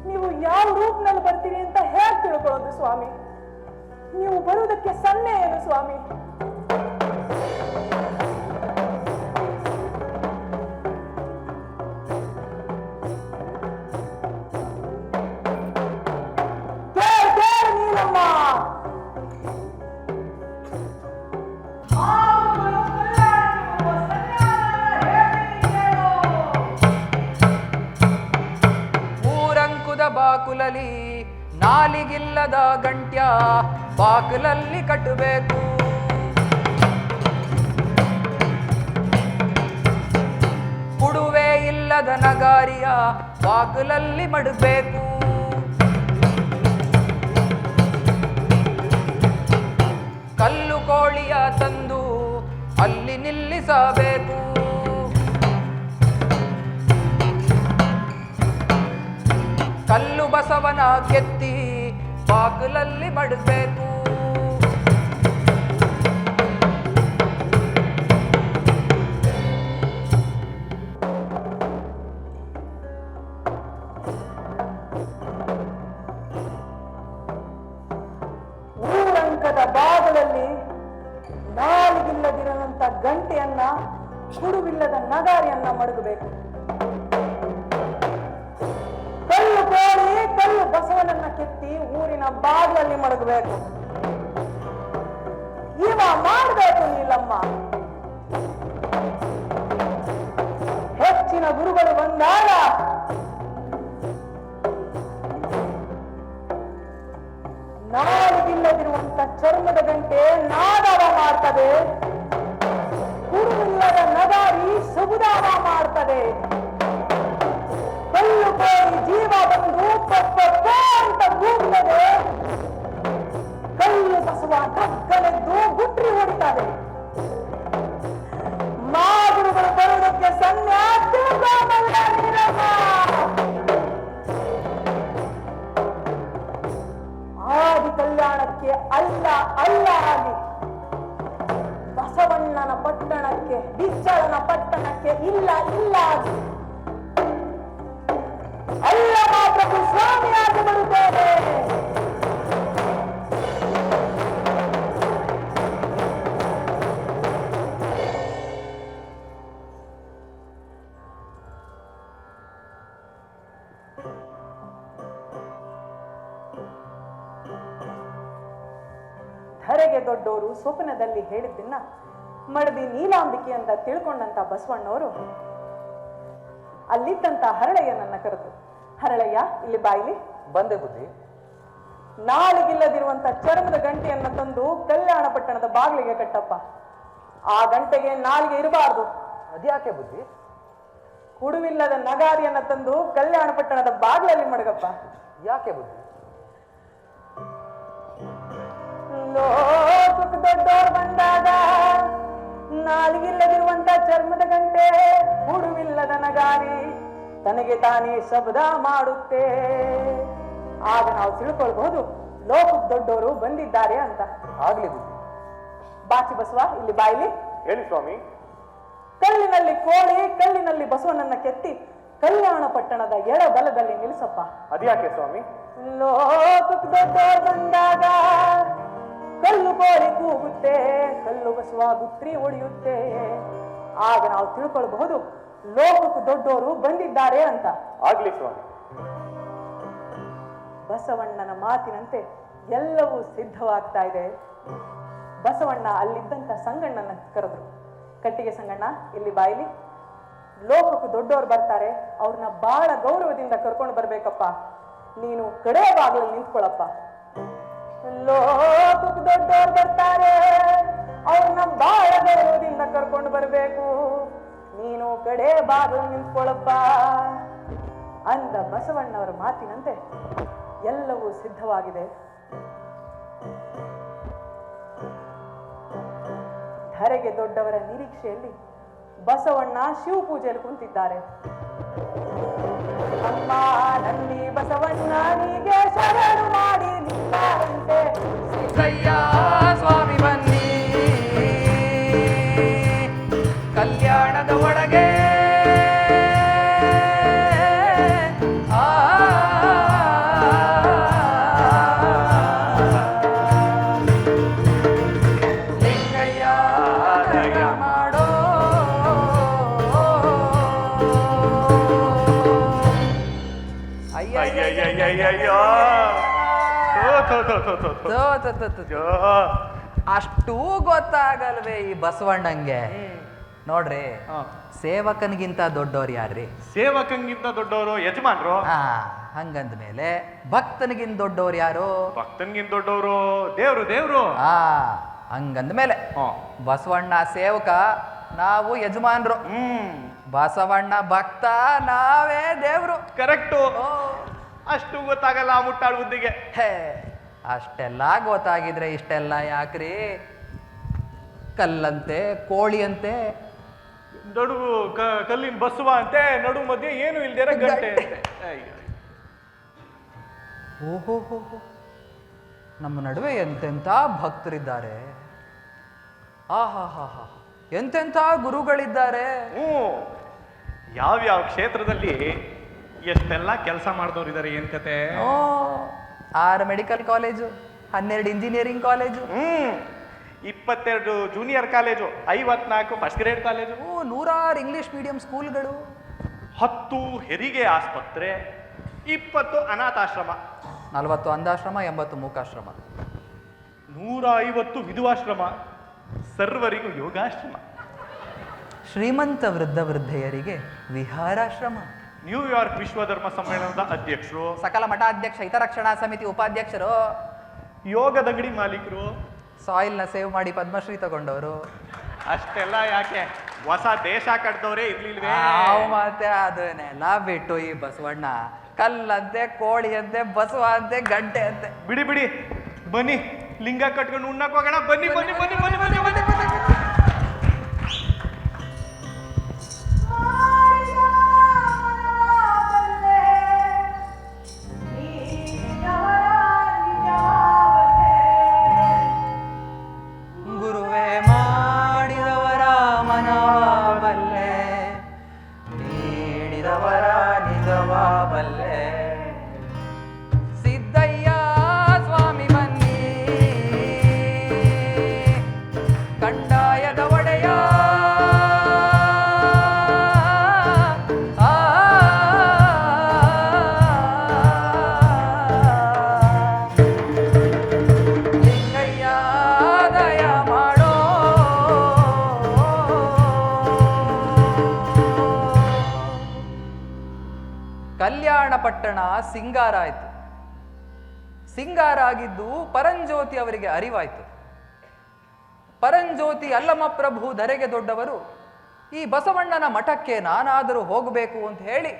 ನೀವು ಯಾವ ರೂಪದಲ್ಲಿ ಬರ್ತೀರಿ ಅಂತ ಹೇಗೆ ತಿಳ್ಕೊಳ್ಳೋದು ಸ್ವಾಮಿ? ನೀವು ಬರುವುದಕ್ಕೆ ಸನ್ನೆ ಏನು ಸ್ವಾಮಿ? ನೀಲಮ್ಮ, ಮೂರಂಕುದ ಬಾಕುಲಲಿ ನಾಲಿಗಿಲ್ಲದ ಗಂಟ್ಯ ಬಾಕುಲಲ್ಲಿ ಕಟ್ಟಬೇಕು. ಕುಡುವೆ ಇಲ್ಲದ ನಗಾರಿಯ ಬಾಕುಲಲ್ಲಿ ಮಡಬೇಕು. ಕಲ್ಲು ಕೋಳಿಯ ತಂದು ಅಲ್ಲಿ ನಿಲ್ಲಿಸಬೇಕು. ಕಲ್ಲು ಬಸವನ ಕೆತ್ತಿ ಬಾಗಿಲಲ್ಲಿ ಮಡಬೇಕು. ಮೂರಂಕದ ಬಾಗಿಲಲ್ಲಿ ನಾಲಿಗಿಲ್ಲದಿರುವಂತ ಗಂಟೆಯನ್ನ, ಕುಡುವಿಲ್ಲದ ನಗಾರಿಯನ್ನ ಮಡಗಬೇಕು. ಕಲ್ಲು ಕೋಳಿ ಕಲ್ಲು ಬಸವನನ್ನ ಕೆತ್ತಿ ಊರಿನ ಬಾಗಿಲಲ್ಲಿ ಮಡಗಬೇಕು. ಇವ ಮಾಡಬೇಕು ನೀಲಮ್ಮ. ಹೆಚ್ಚಿನ ಗುರುಗಳು ಬಂದಾಗ ನಾಲಿಗಿಲ್ಲದಿರುವಂತ ಚರ್ಮದ ಗಂಟೆ ನಾದವ ಮಾಡ್ತದೆ, ಕುರುವಿಲ್ಲದ ನಗಾರಿ ಸುಬುದಾವ ಮಾಡ್ತದೆ. ಕಲ್ಲು ಕೋಳಿ ಜೀವ ಬಂದು ಪಪ್ಪ ಅಂತ ಕೂಗ್ತದೆ, ಕಲ್ಲು ಬಸವ ಕಕ್ಕಲೆದ್ದು ಗುಟ್ರಿ ಹೊಡಿತದೆ. ಮಾಗುರುಗಳು ಬರುವುದಕ್ಕೆ ಸನ್ಯಾಸಿ ಆದಿ ಕಲ್ಯಾಣಕ್ಕೆ ಅಲ್ಲ ಅಲ್ಲ ಆಗಿ ಬಸವಣ್ಣನ ಪಟ್ಟಣಕ್ಕೆ, ಬಿಚ್ಚಳನ ಪಟ್ಟಣಕ್ಕೆ ಇಲ್ಲ ಇಲ್ಲ ಆಗಿ ಅಲ್ಲ ಮಾತ್ರ ಸ್ವಾಮಿಯಾಗಿ ಬರುತ್ತೇನೆ. ಧರೆಗೆ ದೊಡ್ಡವರು ಸ್ವಪ್ನದಲ್ಲಿ ಹೇಳಿದ್ದನ್ನ ಮಡದಿ ನೀಲಾಂಬಿಕೆ ಅಂತ ತಿಳ್ಕೊಂಡಂತ ಬಸವಣ್ಣವರು ಅಲ್ಲಿದ್ದಂತ ಹರಳಯ್ಯನನ್ನ ಕರೆದು, ಹರಳಯ್ಯ ಇಲ್ಲಿ ಬಾಯಿಲಿ. ಬಂದೆ ಬುದ್ಧಿ. ನಾಲಿಗಿಲ್ಲದಿರುವಂತ ಚರ್ಮದ ಗಂಟೆಯನ್ನ ತಂದು ಕಲ್ಯಾಣ ಪಟ್ಟಣದ ಬಾಗಿಲಿಗೆ ಕಟ್ಟಪ್ಪ. ಆ ಗಂಟೆಗೆ ನಾಲಿಗೆ ಇರಬಾರ್ದು. ಅದ್ಯಾಕೆ ಬುದ್ಧಿ? ಕುಡುವಿಲ್ಲದ ನಗಾರಿಯನ್ನ ತಂದು ಕಲ್ಯಾಣ ಪಟ್ಟಣದ ಬಾಗಿಲಲ್ಲಿ ಮಡಗಪ್ಪ. ಯಾಕೆ ಬುದ್ಧಿ? ಲೋಕಕ್ಕೆ ದೊಡ್ಡೋರು ಬಂದಾಗ ನಾಲಿಗಿಲ್ಲದಿರುವಂತ ಚರ್ಮದ ಗಂಟೆ, ಕುಡುವಿಲ್ಲದ ನಗಾರಿ ತನಗೆ ತಾನೇ ಶಬ್ದ ಮಾಡುತ್ತೆ. ಆಗ ನಾವು ತಿಳ್ಕೊಳ್ಬಹುದು ಲೋಕದ ದೊಡ್ಡವರು ಬಂದಿದ್ದಾರೆ ಅಂತ. ಆಗ್ಲಿ ಬುದ್ಧಿ. ಬಾಚಿ ಬಸವ, ಇಲ್ಲಿ ಬಾಯಿಲಿ. ಹೇಳಿ ಸ್ವಾಮಿ. ಕಲ್ಲಿನಲ್ಲಿ ಕೋಳಿ, ಕಲ್ಲಿನಲ್ಲಿ ಬಸವನನ್ನ ಕೆತ್ತಿ ಕಲ್ಯಾಣ ಪಟ್ಟಣದ ಎಡಬಲದಲ್ಲಿ ನಿಲ್ಲಿಸಪ್ಪ. ಅದ್ಯಾಕೆ ಸ್ವಾಮಿ? ಲೋಕಕ್ಕೆ ದೊಡ್ಡವರು ಬಂದಾಗ ಕಲ್ಲು ಕೋಳಿ ಕೂಗುತ್ತೆ, ಕಲ್ಲು ಬಸವ ಗುತ್ರಿ ಹೊಡೆಯುತ್ತೆ. ಆಗ ನಾವು ತಿಳ್ಕೊಳ್ಬಹುದು ಲೋಕಕ್ಕೆ ದೊಡ್ಡವರು ಬಂದಿದ್ದಾರೆ ಅಂತ. ಆಗ್ಲಿ ಸ್ವಾಮಿ. ಬಸವಣ್ಣನ ಮಾತಿನಂತೆ ಎಲ್ಲವೂ ಸಿದ್ಧವಾಗ್ತಾ ಇದೆ. ಬಸವಣ್ಣ ಅಲ್ಲಿದ್ದಂತ ಸಂಗಣ್ಣನ ಕರೆದ್ರು. ಕಟ್ಟಿಗೆ ಸಂಗಣ್ಣ, ಇಲ್ಲಿ ಬಾಯಿಲಿ. ಲೋಕಕ್ಕೂ ದೊಡ್ಡವರು ಬರ್ತಾರೆ, ಅವ್ರನ್ನ ಬಹಳ ಗೌರವದಿಂದ ಕರ್ಕೊಂಡು ಬರ್ಬೇಕಪ್ಪ. ನೀನು ಕಡೆ ಬಾಗಿಲಲ್ಲಿ ನಿಂತ್ಕೊಳ್ಳಪ್ಪ. ಲೋಕಕ್ಕೂ ದೊಡ್ಡವರು ಬರ್ತಾರೆ, ಅವ್ರನ್ನ ಬಹಳ ಗೌರವದಿಂದ ಕರ್ಕೊಂಡು ಬರ್ಬೇಕು. ನೀನು ಕಡೆ ಬಾಗಿಲು ನಿಂತ್ಕೊಳ್ಳಪ್ಪ ಅಂದ ಬಸವಣ್ಣವರ ಮಾತಿನಂತೆ ಎಲ್ಲವೂ ಸಿದ್ಧವಾಗಿದೆ. ಧರೆಗೆ ದೊಡ್ಡವರ ನಿರೀಕ್ಷೆಯಲ್ಲಿ ಬಸವಣ್ಣ ಶಿವ ಪೂಜೆಯಲ್ಲಿ ಕುಂತಿದ್ದಾರೆ. ಅಮ್ಮ ನಲ್ಲಿ ಬಸವಣ್ಣನಿಗೆ ಶರಣು ಮಾಡಿ ನಿಂತಾರಂತೆ. ಸಿದ್ದಯ್ಯ ಸ್ವಾಮಿ ಬನ್ನಿ ಕಲ್ಯಾಣದ ಒಳಗೆ. ಅಯ್ಯಯ್ಯಯ್ಯಯ್ಯಯ್ಯೋ. ಅಷ್ಟೂ ಗೊತ್ತಾಗಲ್ವೇ ಈ ಬಸವಣ್ಣಂಗೆ? ನೋಡ್ರಿ, ಸೇವಕನಿಗಿಂತ ದೊಡ್ಡವ್ರು ಯಾರ್ರಿ? ಸೇವಕಂಗಿಂತ ದೊಡ್ಡವರು ಯಜಮಾನ್ರು. ಹಂಗಂದ ಮೇಲೆ ಭಕ್ತನಿಗಿಂತ ದೊಡ್ಡವ್ರು ಯಾರು? ಭಕ್ತನ್ಗಿಂತ ದೊಡ್ಡವರು ದೇವ್ರು. ದೇವ್ರು ಹಂಗಂದ ಮೇಲೆ ಬಸವಣ್ಣ ಸೇವಕ, ನಾವು ಯಜಮಾನ್ರು. ಬಸವಣ್ಣ ಭಕ್ತ, ನಾವೇ ದೇವ್ರು. ಕರೆಕ್ಟು. ಅಷ್ಟು ಗೊತ್ತಾಗಲ್ಲ ಆ ಮುಟ್ಟಾಳು ಬುದ್ಧಿಗೆ. ಹೇ, ಅಷ್ಟೆಲ್ಲ ಗೊತ್ತಾಗಿದ್ರೆ ಇಷ್ಟೆಲ್ಲ ಯಾಕ್ರಿ? ಕಲ್ಲಂತೆ, ಕೋಳಿಯಂತೆ, ನಡುವು ಕಲ್ಲಿನ ಬಸವ ಅಂತೆ, ನಡು ಮಧ್ಯೆ ಏನು ಇಲ್ದೇರ ಗಂಟೆ ಅಂತೆ. ಓಹೋ, ನಮ್ಮ ನಡುವೆ ಎಂತೆಂಥ ಭಕ್ತರಿದ್ದಾರೆ. ಆಹಾ, ಎಂತೆಂಥ ಗುರುಗಳಿದ್ದಾರೆ. ಯಾವ್ಯಾವ ಕ್ಷೇತ್ರದಲ್ಲಿ ಎಷ್ಟೆಲ್ಲ ಕೆಲಸ ಮಾಡಿದವ್ರು ಇದಾರೆ. ಏನ್ ಕತೆ? 6 medical college, 12 engineering college, 22 junior college, 54 first grade college, 100 English medium ಸ್ಕೂಲ್ಗಳು, 10 ಹೆರಿಗೆ ಆಸ್ಪತ್ರೆ, 20 ಅನಾಥಾಶ್ರಮ, 40 ಅಂಧಾಶ್ರಮ, 80 ಮೂಕಾಶ್ರಮ, 150 ವಿಧವಾಶ್ರಮ, ಸರ್ವರಿಗೂ ಯೋಗಾಶ್ರಮ, ಶ್ರೀಮಂತ ವೃದ್ಧ ವೃದ್ಧೆಯರಿಗೆ ವಿಹಾರಾಶ್ರಮ, ನ್ಯೂಯಾರ್ಕ್ ವಿಶ್ವಧರ್ಮ ಸಮ್ಮೇಳನದ ಅಧ್ಯಕ್ಷರು, ಸಕಲ ಮಠಾಧ್ಯಕ್ಷ ಹಿತರಕ್ಷಣಾ ಸಮಿತಿ ಉಪಾಧ್ಯಕ್ಷರು, ಯೋಗದಂಗಡಿ ಮಾಲೀಕರು, ಸಾಯಿಲ್ನ ಸೇವ್ ಮಾಡಿ ಪದ್ಮಶ್ರೀ ತಗೊಂಡವರು. ಅಷ್ಟೆಲ್ಲ ಯಾಕೆ, ಹೊಸ ದೇಶ ಕಟ್ದವ್ರೆ ಇರ್ಲಿಲ್ವೇ? ಮತ್ತೆ ಅದನ್ನೆಲ್ಲ ಬಿಟ್ಟು ಈ ಬಸವಣ್ಣ ಕಲ್ಲಂತೆ, ಕೋಳಿ ಅಂತೆ, ಬಸವ ಅಂತೆ, ಗಂಟೆ ಅಂತೆ. ಬಿಡಿ ಬನ್ನಿ, ಲಿಂಗ ಕಟ್ಕೊಂಡು ಉಣ್ಣಕ್ ಹೋಗೋಣ. ಬನ್ನಿ ಬನ್ನಿ ಬನ್ನಿ ಬನ್ನಿ ಬನ್ನಿ ಬನ್ನಿ ಬನ್ನಿ. ಗುರುವೇ ಮಾಡಿದವರ ಮನವಾಬಲ್ಲೆ, ನೀಡಿದವರ ನಿಜವ ಬಲ್ಲೆ. ಸಿದ್ದಯ್ಯ ಸ್ವಾಮಿ ಬನ್ನಿ ಕಂದಾಯದ ಒಡೆಯ. ಕಲ್ಯಾಣ ಪಟ್ಟಣ ಸಿಂಗಾರ ಆಯಿತು. ಸಿಂಗಾರ ಆಗಿದ್ದು ಪರಂಜ್ಯೋತಿ ಅವರಿಗೆ ಅರಿವಾಯಿತು. ಪರಂಜ್ಯೋತಿ ಅಲ್ಲಮ ಪ್ರಭು ಧರೆಗೆ ದೊಡ್ಡವರು ಈ ಬಸವಣ್ಣನ ಮಠಕ್ಕೆ ನಾನಾದರೂ ಹೋಗಬೇಕು ಅಂತ ಹೇಳಿ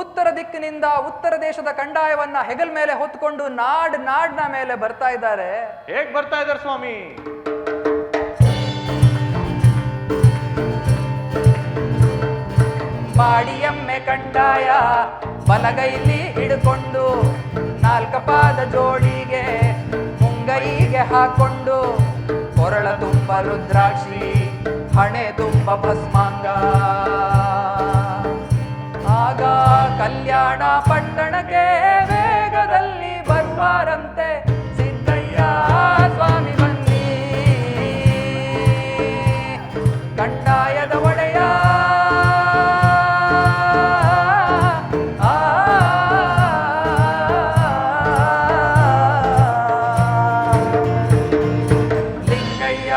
ಉತ್ತರ ದಿಕ್ಕಿನಿಂದ ಉತ್ತರ ದೇಶದ ಕಂದಾಯವನ್ನ ಹೆಗಲ್ ಮೇಲೆ ಹೊತ್ಕೊಂಡು ನಾಡ್ನ ಮೇಲೆ ಬರ್ತಾ ಇದ್ದಾರೆ. ಹೇಗ್ ಬರ್ತಾ ಇದ್ದಾರೆ ಸ್ವಾಮಿ? ಬಾಡಿಯಮ್ಮೆ ಕಂದಾಯ ಬಲಗೈಲಿ ಹಿಡ್ಕೊಂಡು ನಾಲ್ಕ ಪಾದ ಜೋಡಿಗೆ ಮುಂಗೈಗೆ ಹಾಕೊಂಡು ಕೊರಳ ತುಂಬ ರುದ್ರಾಕ್ಷಿ ಹಣೆ ತುಂಬ ಭಸ್ಮಾಂಗ ಆಗ ಕಲ್ಯಾಣ ಪಟ್ಟಣಕ್ಕೆ ವೇಗದಲ್ಲಿ ಬರ್ಬಾರಂತೆ ಸಿದ್ದಯ್ಯ ಸ್ವಾಮಿ ಬನ್ನಿ ಕಂದಾಯದ ಒಡೆಯ ಲಿಂಗಯ್ಯ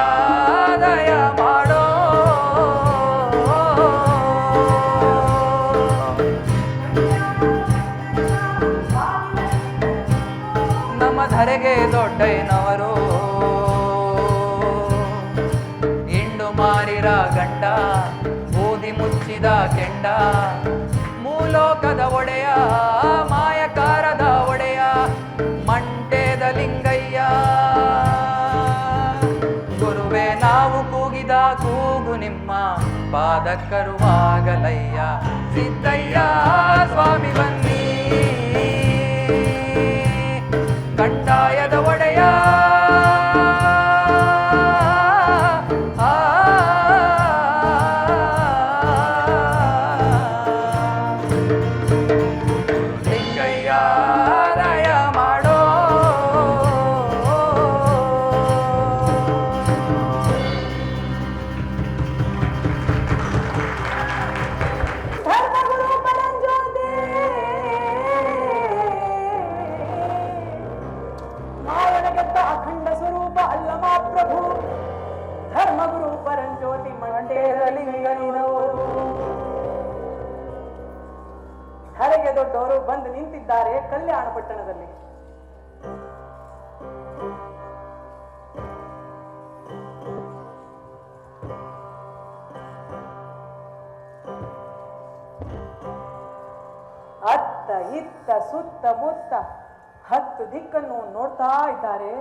ದಯ ಮಾಡೋ ನಮ್ಮ ಧರೆಗೆ ದೊಡ್ಡಯ್ಯನವರು ಇಂಡು ಮಾರಿರ ಗಂಡ ಬೂದಿ ಮುಚ್ಚಿದ ಕೆಂಡ ಮೂಲೋಕದ ಒಡೆಯ ಮಾಯಕಾರದ ಒಡೆಯ ಮಂಟೇದ ಲಿಂಗಯ್ಯ ಗುರುವೇ ನಾವು ಕೂಗಿದ ಕೂಗು ನಿಮ್ಮ ಪಾದಕ್ಕರುವಾಗಲಯ್ಯ ಸಿದ್ದಯ್ಯ ಸ್ವಾಮಿ ಬನ್ನಿ ಕಂದಾಯದ ಒಡೆಯ ಲಿಂಗಯ್ಯ ದಯ ಮಾಡೋ ಧರ್ಮಗುರು ಪರಂಜ್ಯೋತಿ ಮಾಯನಗೆದ್ದ ಅಖಂಡ ಸ್ವರೂಪ ಅಲ್ಲಮ ಪ್ರಭು ಧರ್ಮಗುರು ಪರಂಜ್ಯೋತಿ ಮಂಡೇದ ಲಿಂಗಯ್ಯನವರು ಧರೆಗೆ ದೊಡ್ಡವರು ಬಂದು ನಿಂತಿದ್ದಾರೆ ಕಲ್ಯಾಣ ಪಟ್ಟಣದಲ್ಲಿ. ಅತ್ತ ಇತ್ತ ಸುತ್ತ ಮುತ್ತ 10 ದಿಕ್ಕನ್ನು ನೋಡ್ತಾ ಇದ್ದಾರೆ.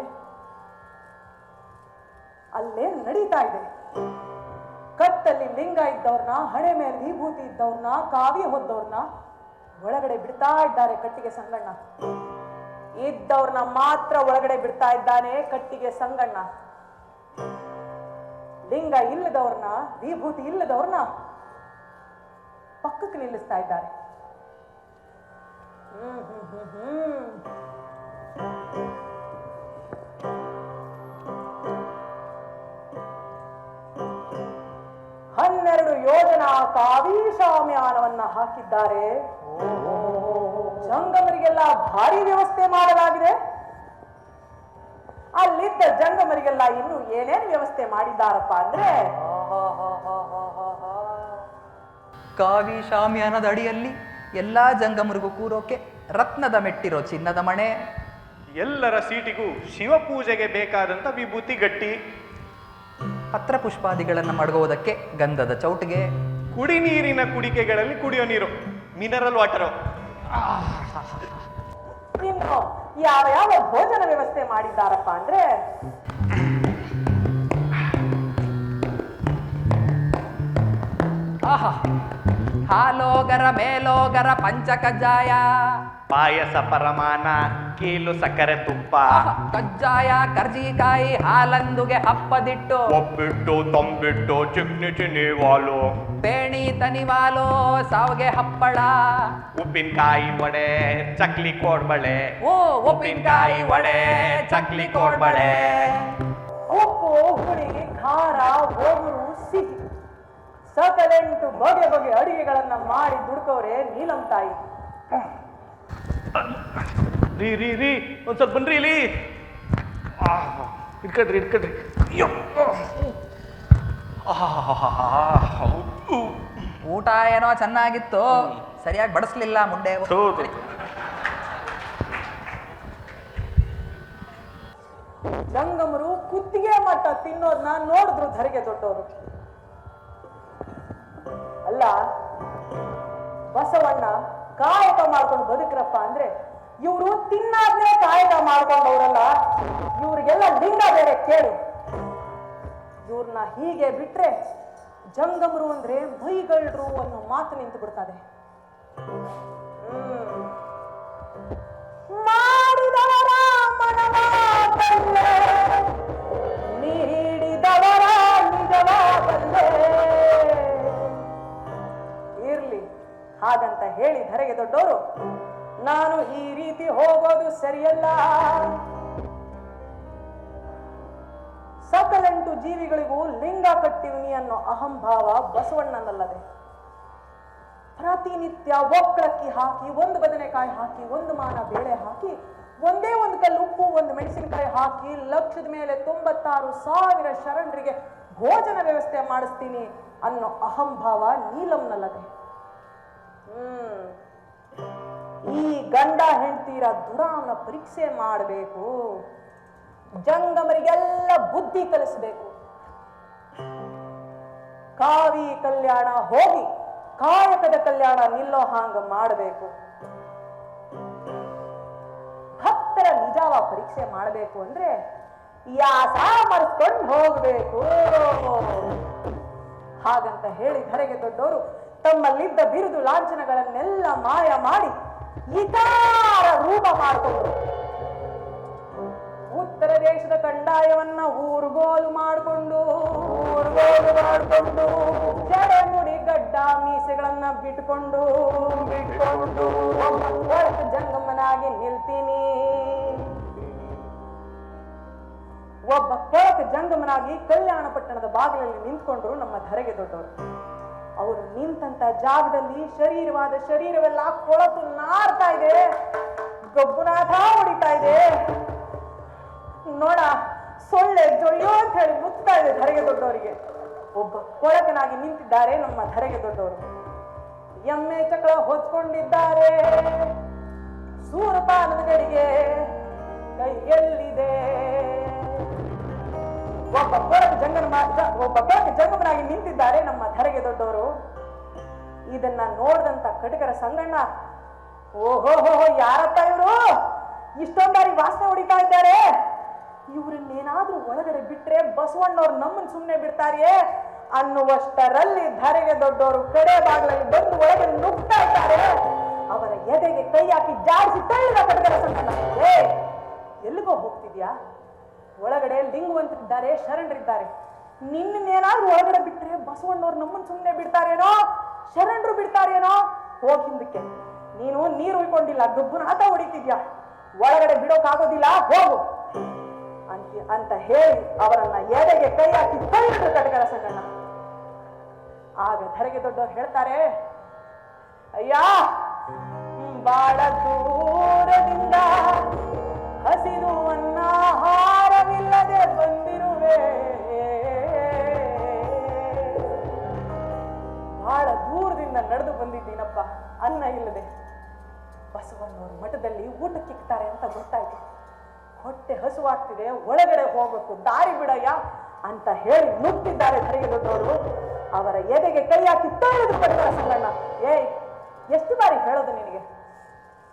ಅಲ್ಲೇನ್ ನಡೀತಾ ಇದೆ? ಕತ್ತಲ್ಲಿ ಲಿಂಗ ಇದ್ದವ್ರನ್ನ, ಹಣೆ ಮೇಲೆ ವಿಭೂತಿ ಇದ್ದವ್ರನ್ನ, ಕಾವಿ ಹೊದ್ದವ್ರನ್ನ ಒಳಗಡೆ ಬಿಡ್ತಾ ಇದ್ದಾರೆ ಕಟ್ಟಿಗೆ ಸಂಗಣ್ಣ. ಇದ್ದವ್ರನ್ನ ಮಾತ್ರ ಒಳಗಡೆ ಬಿಡ್ತಾ ಇದ್ದಾನೆ ಕಟ್ಟಿಗೆ ಸಂಗಣ್ಣ. ಲಿಂಗ ಇಲ್ಲದವ್ರನ್ನ, ವಿಭೂತಿ ಇಲ್ಲದವ್ರನ್ನ ಪಕ್ಕಕ್ಕೆ ನಿಲ್ಲಿಸ್ತಾ ಇದ್ದಾರೆ. ಹನ್ನೆರಡು ಯೋಜನಾ ಕಾವಿ ಶಾಮ್ಯಾನವನ್ನ ಹಾಕಿದ್ದಾರೆ. ಜಂಗಮರಿಗೆಲ್ಲ ಭಾರಿ ವ್ಯವಸ್ಥೆ ಮಾಡಲಾಗಿದೆ. ಅಲ್ಲಿದ್ದ ಜಂಗಮರಿಗೆಲ್ಲ ಇನ್ನು ಏನೇನು ವ್ಯವಸ್ಥೆ ಮಾಡಿದ್ದಾರಪ್ಪ ಅಂದ್ರೆ, ಕಾವಿ ಶಾಮಿಯಾನದ ಅಡಿಯಲ್ಲಿ ಎಲ್ಲಾ ಜಂಗಮರಿಗೂ ಕೂರೋಕೆ ರತ್ನದ ಮೆಟ್ಟಿರೋ ಚಿನ್ನದ ಮಣೆ, ಎಲ್ಲರ ಸೀಟಿಗೂ ಶಿವಪೂಜೆಗೆ ಬೇಕಾದಂತ ವಿಭೂತಿ ಗಟ್ಟಿ, ಪತ್ರ ಪುಷ್ಪಾದಿಗಳನ್ನು ಮಡಗುವುದಕ್ಕೆ ಗಂಧದ ಚೌಟಿಗೆ, ಕುಡಿ ನೀರಿನ ಕುಡಿಕೆಗಳಲ್ಲಿ ಕುಡಿಯೋ ನೀರು, ಮಿನರಲ್ ವಾಟರು. ಇನ್ನು ಯಾವ ಯಾವ ಭೋಜನ ವ್ಯವಸ್ಥೆ ಮಾಡಿದ್ದಾರಪ್ಪ ಅಂದ್ರೆ, ಆಹಾ, ಹಾಲೋಗರ ಮೇಲೋಗರ ಪಂಚ ಕಜ್ಜಾಯ, ಪಾಯಸ ಪರಮಾನ, ಕೀಲು ಸಕ್ಕರೆ ತುಪ್ಪ, ಕಜ್ಜಾಯ ಕರ್ಜಿಕಾಯಿ ಹಾಲಂದುಗೆ ಹಪ್ಪದಿಟ್ಟು, ಒಬ್ಬಿಟ್ಟು ತಂಬಿಟ್ಟು ಚಿಕ್ನಿ ಚಿನ್ನಿವಾಲು, ಬೇಣಿ ತನಿವಾಲು ಸಾವಿಗೆ ಹಪ್ಪಳ, ಉಪ್ಪಿನಕಾಯಿ ವಡೆ ಚಕ್ಲಿ ಕೋಡ್ಬಳೆ, ಓ ಉಪ್ಪಿನಕಾಯಿ ವಡೆ ಚಕ್ಲಿ ಕೋಡ್ಬಳೆ, ಉಪ್ಪು ಹುಳಿ ಖಾರ ಒಗುರು ಸಿಹಿ ಸಕಲೆಂಟು ಬಗೆ ಬಗೆ ಅಡಿಗೆಗಳನ್ನ ಮಾಡಿ ದುಡ್ಕವ್ರೆ ನೀಲಂ ತಾಯಿ. ರೀ ರೀ ರೀ ಒಂದ್ ಸ್ವಲ್ಪ ಬನ್ರಿ ಇಲ್ಲಿ. ಇಟ್ಕಡ್ರಿ ಇಟ್ಕಡ್ರಿ. ಊಟ ಏನೋ ಚೆನ್ನಾಗಿತ್ತು, ಸರಿಯಾಗಿ ಬಡಿಸ್ಲಿಲ್ಲ ಮುಂಡೆ. ಹೌದು. ಜಂಗಮರು ಕುತ್ತಿಗೆ ಮಟ್ಟ ತಿನ್ನೋದನ್ನ ನೋಡಿದ್ರು ಧರೆಗೆ ದೊಡ್ಡವರು. ಅಲ್ಲ, ಬಸವಣ್ಣ ಕಾಯಕ ಮಾಡ್ಕೊಂಡು ಬದುಕ್ರಪ್ಪ ಅಂದ್ರೆ ಇವರು ತಿನ್ನಾದ್ನೇ ಕಾಯಕ ಮಾಡ್ಕೊಂಡವ್ರಲ್ಲ, ಇವ್ರಿಗೆಲ್ಲ ಲಿಂಗ ಬೇರೆ ಕೇಳು. ಇವ್ರನ್ನ ಹೀಗೆ ಬಿಟ್ರೆ ಜಂಗಮರು ಅಂದ್ರೆ ಮೈಗಳ್ರು ಅನ್ನೋ ಮಾತು ನಿಂತು ಬಿಡ್ತದೆ. ದೊಡ್ಡವರು, ನಾನು ಈ ರೀತಿ ಹೋಗೋದು ಸರಿಯಲ್ಲ. ಸಕಲೆಂಟು ಜೀವಿಗಳಿಗೂ ಲಿಂಗ ಕಟ್ಟಿವಿನಿ ಅನ್ನೋ ಅಹಂಭಾವ ಬಸವಣ್ಣನಲ್ಲದೆ. ಪ್ರತಿನಿತ್ಯ ಒಕ್ಕಳಕ್ಕಿ ಹಾಕಿ, ಒಂದು ಬದನೆಕಾಯಿ ಹಾಕಿ, ಒಂದು ಮಾನ ಬೇಳೆ ಹಾಕಿ, ಒಂದೇ ಒಂದು ಕಲ್ಲು ಉಪ್ಪು, ಒಂದು ಮೆಣಸಿನಕಾಯಿ ಹಾಕಿ, ಲಕ್ಷದ ಮೇಲೆ 96,000 ಶರಣರಿಗೆ ಭೋಜನ ವ್ಯವಸ್ಥೆ ಮಾಡಿಸ್ತೀನಿ ಅನ್ನೋ ಅಹಂಭಾವ ನೀಲಂನಲ್ಲದೆ. ಈ ಗಂಡ ಹೆಂಡತಿರ ದುರಾವನ ಪರೀಕ್ಷೆ ಮಾಡಬೇಕು, ಜಂಗಮರಿಗೆಲ್ಲ ಬುದ್ಧಿ ಕಲಿಸಬೇಕು. ಕಾವಿ ಕಲ್ಯಾಣ ಹೋಗಿ ಕಾಯಕದ ಕಲ್ಯಾಣ ನಿಲ್ಲೋ ಹಾಂಗ ಮಾಡಬೇಕು. ಭಕ್ತರ ನಿಜಾವ ಪರೀಕ್ಷೆ ಮಾಡಬೇಕು ಅಂದ್ರೆ ಯಾಸ ಮರೆಸ್ಕೊಂಡು ಹೋಗ್ಬೇಕು. ಹಾಗಂತ ಹೇಳಿ ಧರೆಗೆ ದೊಡ್ಡವರು ತಮ್ಮಲ್ಲಿದ್ದ ಬಿರುದು ಲಾಂಛನಗಳನ್ನೆಲ್ಲ ಮಾಯ ಮಾಡಿ ಇತರ ರೂಪ ಮಾಡಿಕೊಂಡ್ರು. ಉತ್ತರ ದೇಶದ ಕಂಡಾಯವನ್ನ ಊರುಗೋಲು ಮಾಡಿಕೊಂಡು ಜಡೆ ಮುಡಿ ಗಡ್ಡ ಮೀಸೆಗಳನ್ನ ಬಿಟ್ಕೊಂಡು ಜಂಗಮನಾಗಿ ನಿಲ್ತೀನಿ. ಒಬ್ಬ ಕೊಳಕ ಜಂಗಮನಾಗಿ ಕಲ್ಯಾಣ ಪಟ್ಟಣದ ಬಾಗಿಲಲ್ಲಿ ನಿಂತ್ಕೊಂಡ್ರು ನಮ್ಮ ಧರೆಗೆ ದೊಡ್ಡವರು. ಅವರು ನಿಂತಂತ ಜಾಗದಲ್ಲಿ ಶರೀರವೆಲ್ಲ ಕೊಳತು ನಾರ್ತಾ ಇದೆ, ಗಬ್ಬುನಾಥ ಹೊಡಿತಾ ಇದೆ. ನೋಡ ಸೊಳ್ಳೆ ಜೊಯ್ಯೋ ಅಂತ ಹೇಳಿ ಮುತ್ತಾ ಇದೆ ಧರೆಗೆ ದೊಡ್ಡವರಿಗೆ. ಒಬ್ಬ ಕೊಳಕನಾಗಿ ನಿಂತಿದ್ದಾರೆ ನಮ್ಮ ಧರೆಗೆ ದೊಡ್ಡವರು. ಎಮ್ಮೆ ಚಕ್ರ ಹೊತ್ಕೊಂಡಿದ್ದಾರೆ, ಸೂರಪಾನದ ಗಡಿಗೆ ಕೈಯಲ್ಲಿದೆ. ಒಬ್ಬ ಕೊಳಕ ಜಂಗಮನಾಗಿ ನಿಂತಿದ್ದಾರೆ ನಮ್ಮ ಧರೆಗೆ ದೊಡ್ಡವರು. ಇದನ್ನ ನೋಡಿದಂತ ಕಟಕರ ಸಂಗಣ್ಣ, ಓಹೋ ಯಾರಪ್ಪ ಇವರು, ಇಷ್ಟೊಂದಾರಿ ವಾಸನೆ ಹೊಡಿತಾ ಇದ್ದಾರೆ, ಇವ್ರನ್ನೇನಾದ್ರೂ ಒಳಗಡೆ ಬಿಟ್ರೆ ಬಸವಣ್ಣವ್ರು ನಮ್ಮನ್ನು ಸುಮ್ಮನೆ ಬಿಡ್ತಾರೆಯೇ ಅನ್ನುವಷ್ಟರಲ್ಲಿ ಧರೆಗೆ ದೊಡ್ಡವರು ಕಡೆ ಬಾಗಿಲಲ್ಲಿ ಬಂದು ಒಳಗೆ ನುಗ್ತಾ ಇದ್ದಾರೆ. ಅವರ ಎದೆಗೆ ಕೈ ಹಾಕಿ ಜಾಡಿಸಿ ತಳ್ಳಿದ ಕಟಕರ ಸಂಗಣ್ಣ, ಎಲ್ಲಿಗೋ ಹೋಗ್ತಿದ್ಯಾ? ಒಳಗಡೆ ಲಿಂಗವಂತರಿದ್ದಾರೆ, ಶರಣರಿದ್ದಾರೆ, ನಿನ್ನೇನಾದ್ರೂ ಒಳಗಡೆ ಬಿಟ್ರೆ ಬಸವಣ್ಣವ್ರು ನಮ್ಮನ್ನು ಸುಮ್ಮನೆ ಬಿಡ್ತಾರೇನೋ, ಶರಣರು ಬಿಡ್ತಾರೇನೋ, ಹೋಗಿ ಹಿಂದಕ್ಕೆ. ನೀನು ನೀರು ಉಯ್ಕೊಂಡಿಲ್ಲ, ಗಬ್ಬುನಾಥ ಹೊಡಿತಿದ್ಯಾ, ಒಳಗಡೆ ಬಿಡೋಕಾಗೋದಿಲ್ಲ, ಹೋಗು ಅಂತ ಹೇಳಿ ಅವರನ್ನ ಎದೆಗೆ ಕೈ ಹಾಕಿ ತಳ್ಳಿದ್ರು ಕಟಕರ ಸಂಗಣ್ಣ. ಆಗ ಧರೆಗೆ ದೊಡ್ಡವರು ಹೇಳ್ತಾರೆ, ಅಯ್ಯ ಬಾಳ ದೂರದಿಂದ ಹಸಿರು ಅನ್ನಾಹಾರವಿಲ್ಲದೆ ಬಂದಿರುವೆ, ಬಹಳ ದೂರದಿಂದ ನಡೆದು ಬಂದಿದ್ದೀನಪ್ಪ, ಅನ್ನ ಇಲ್ಲದೆ. ಬಸವಣ್ಣವ್ರ ಮಠದಲ್ಲಿ ಊಟಕ್ಕಿಕ್ತಾರೆ ಅಂತ ಗೊತ್ತಾಯ್ತು, ಹೊಟ್ಟೆ ಹಸುವಾಗ್ತಿದೆ, ಒಳಗಡೆ ಹೋಗ್ಬೇಕು, ದಾರಿ ಬಿಡಯ್ಯ ಅಂತ ಹೇಳಿ ನುಗ್ತಿದ್ದಾರೆ ಧರೆಗೆ ದೊಡ್ಡವರು. ಅವರ ಎದೆಗೆ ಕೈ ಹಾಕಿ ತಳ್ಳಿದ್ರು ಕಟಕರ ಸಂಗಣ್ಣ. ಎಷ್ಟು ಬಾರಿ ಹೇಳೋದು ನಿನಗೆ,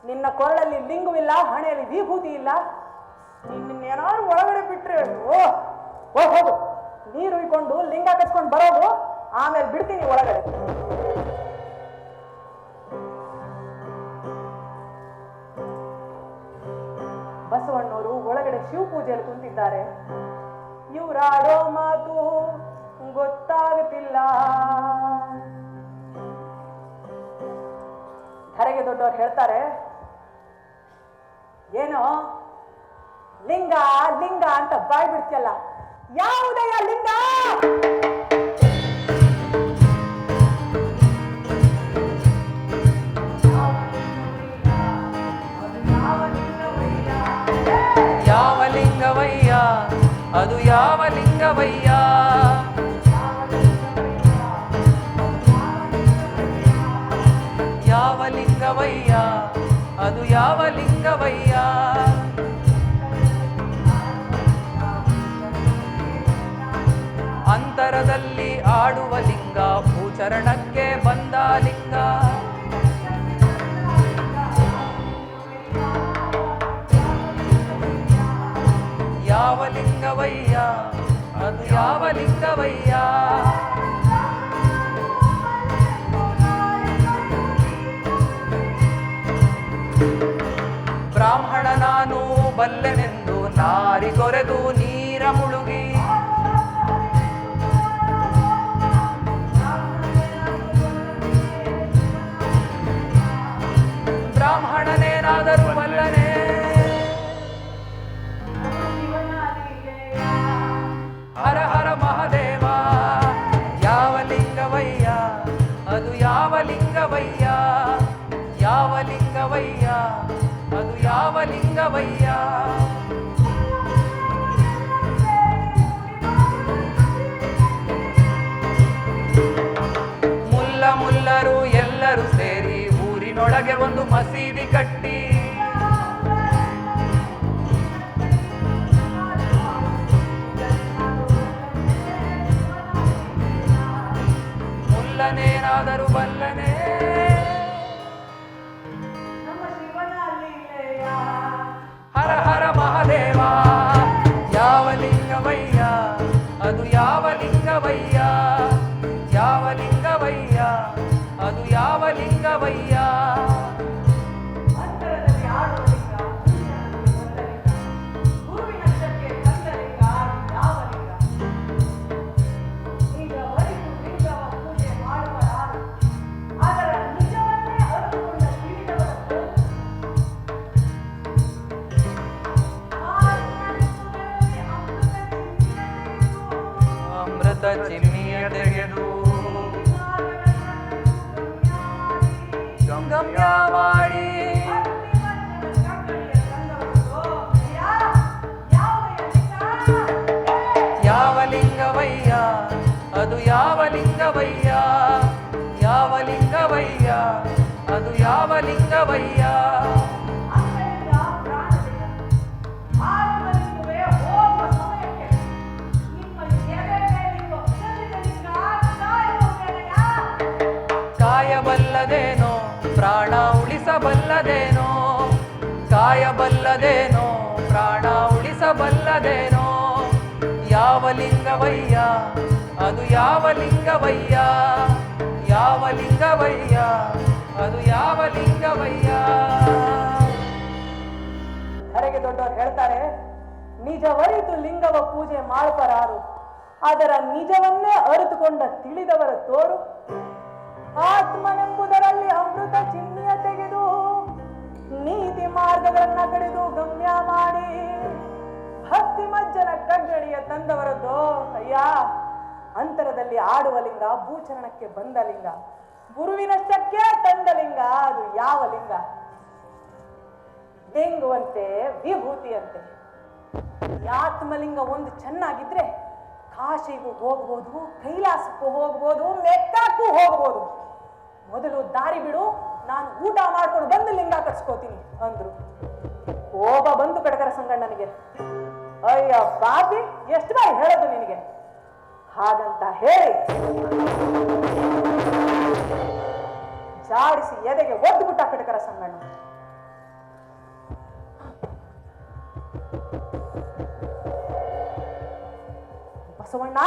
ನಿನ್ನ ಕೊರಳಲ್ಲಿ ಲಿಂಗವಿಲ್ಲ, ಹಣೆಯಲ್ಲಿ ವಿಭೂತಿ ಇಲ್ಲ, ನಿನ್ನೇನಾದ್ರು ಒಳಗಡೆ ಬಿಟ್ರೆ ಹೋಗು, ನೀರು ಇಟ್ಕೊಂಡು ಲಿಂಗ ಕಚ್ಕೊಂಡು ಬರೋದು, ಆಮೇಲೆ ಬಿಡ್ತೀನಿ ಒಳಗಡೆ. ಬಸವಣ್ಣವರು ಒಳಗಡೆ ಶಿವಪೂಜೆಯಲ್ಲಿ ಕುಂತಿದ್ದಾರೆ. ಇವರಾಡೋ ಮಾತು ಗೊತ್ತಾಗುತ್ತಿಲ್ಲ. ಧರೆಗೆ ದೊಡ್ಡವರು ಹೇಳ್ತಾರೆ, ಏನೋ ಲಿಂಗ ಲಿಂಗ ಅಂತ ಬಾಯ್ ಬಿಡ್ತಿಯಲ್ಲ, ಯಾವುದಯ್ಯ ಲಿಂಗ? ಯಾವ ಲಿಂಗವಯ್ಯ ಅದು ಯಾವ ಲಿಂಗವಯ್ಯ, ಯಾವ ಲಿಂಗವಯ್ಯ ಅದು ಯಾವ ಲಿಂಗವಯ್ಯ. ಅಂತರದಲ್ಲಿ ಆಡುವ ಲಿಂಗ, ಭೂಚರಣಕ್ಕೆ ಬಂದ ಲಿಂಗ. ಯಾವ ಲಿಂಗವಯ್ಯ ಅದು ಯಾವ ಲಿಂಗವಯ್ಯ. ಬ್ರಾಹ್ಮಣ ನಾನು ಬಲ್ಲೆನೆಂದು ನಾರಿ ಕೊರೆದು ನೀರ ಮುಳುಗಿ, ಒಂದು ಮಸೀದಿ ಕಟ್ಟಿ ಮುಲ್ಲನೇನಾದರೂ ಬಲ್ಲನೆ ಹರ ಹರ ಮಹಾದೇವ ಯಾವ ಲಿಂಗವಯ್ಯ ಅದು ಯಾವ ಲಿಂಗವಯ್ಯ ಯಾವ ಲಿಂಗವಯ್ಯ ಅದು ಯಾವ ಲಿಂಗವಯ್ಯ ಅಮೃತ ಚಿಮ್ಮಿಯ ತೆಗೆದು ಗಮ್ಯ ಮಾಡಿ ಯಾವ ಲಿಂಗವಯ್ಯ ಅದು ಯಾವ ಲಿಂಗವಯ್ಯ ಯಾವ ಲಿಂಗವಯ್ಯ ಅದು ಯಾವ ಲಿಂಗವಯ್ಯ ಕಾಯಬಲ್ಲದೇನೋ ಪ್ರಾಣ ಉಳಿಸಬಲ್ಲದೇನೋ ಕಾಯಬಲ್ಲದೇನೋ ಪ್ರಾಣ ಉಳಿಸಬಲ್ಲದೇನೋ ಯಾವ ಲಿಂಗವಯ್ಯ ಅದು ಯಾವ ಲಿಂಗವಯ್ಯ ಯಾವ ಲಿಂಗವಯ್ಯ ಅದು ಯಾವ ಲಿಂಗವಯ್ಯ ಧರೆಗೆ ದೊಡ್ಡವರು ಹೇಳ್ತಾರೆ, ನಿಜವರಿತು ಲಿಂಗವ ಪೂಜೆ ಮಾಡ್ಪರಾರು, ಅದರ ನಿಜವನ್ನೇ ಅರಿತುಕೊಂಡ ತಿಳಿದವರ ತೋರು. ಆತ್ಮನೆಂಬುದರಲ್ಲಿ ಅಮೃತ ಚಿಹ್ನೆಯ ತೆಗೆದು ನೀತಿ ಮಾರ್ಗಗಳನ್ನ ಕಡಿದು ಗಮ್ಯ ಮಾಡಿ ಭಕ್ತಿ ಮಜ್ಜನ ಕಗ್ಗಡಿಯ ತಂದವರದ್ದು. ಅಯ್ಯ, ಅಂತರದಲ್ಲಿ ಆಡುವ ಲಿಂಗ, ಭೂಚರಣಕ್ಕೆ ಬಂದ ಲಿಂಗ, ಗುರುವಿನಷ್ಟಕ್ಕೆ ತಂದ ಲಿಂಗ, ಅದು ಯಾವ ಲಿಂಗ? ಡೆಂಗುವಂತೆ ವಿಭೂತಿಯಂತೆ ಆತ್ಮಲಿಂಗ ಒಂದು ಚೆನ್ನಾಗಿದ್ರೆ ಕಾಶಿಗೂ ಹೋಗ್ಬೋದು, ಕೈಲಾಸಕ್ಕೂ ಹೋಗ್ಬೋದು, ಮೆಕ್ಕಕ್ಕೂ ಹೋಗ್ಬೋದು. ಮೊದಲು ದಾರಿ ಬಿಡು, ನಾನು ಊಟ ಮಾಡ್ಕೊಂಡು ಬಂದು ಲಿಂಗ ಕಟ್ಸ್ಕೋತೀನಿ ಅಂದ್ರು. ಕೋಪ ಬಂತು ಕಡಕರ ಸಂಗಣ್ಣನಿಗೆ. ಅಯ್ಯ ಬಾಬಿ, ಎಷ್ಟು ಬಾರಿ ಹೇಳೋದು ನಿನಗೆ? ಹಾಗಂತ ಹೇಳಿ ಜಾಡಿಸಿ ಎದೆಗೆ ಒದ್ದುಬಿಟ್ಟ ಕಡಕರ ಸಂಗಣ್ಣ. ಬಸವಣ್ಣ,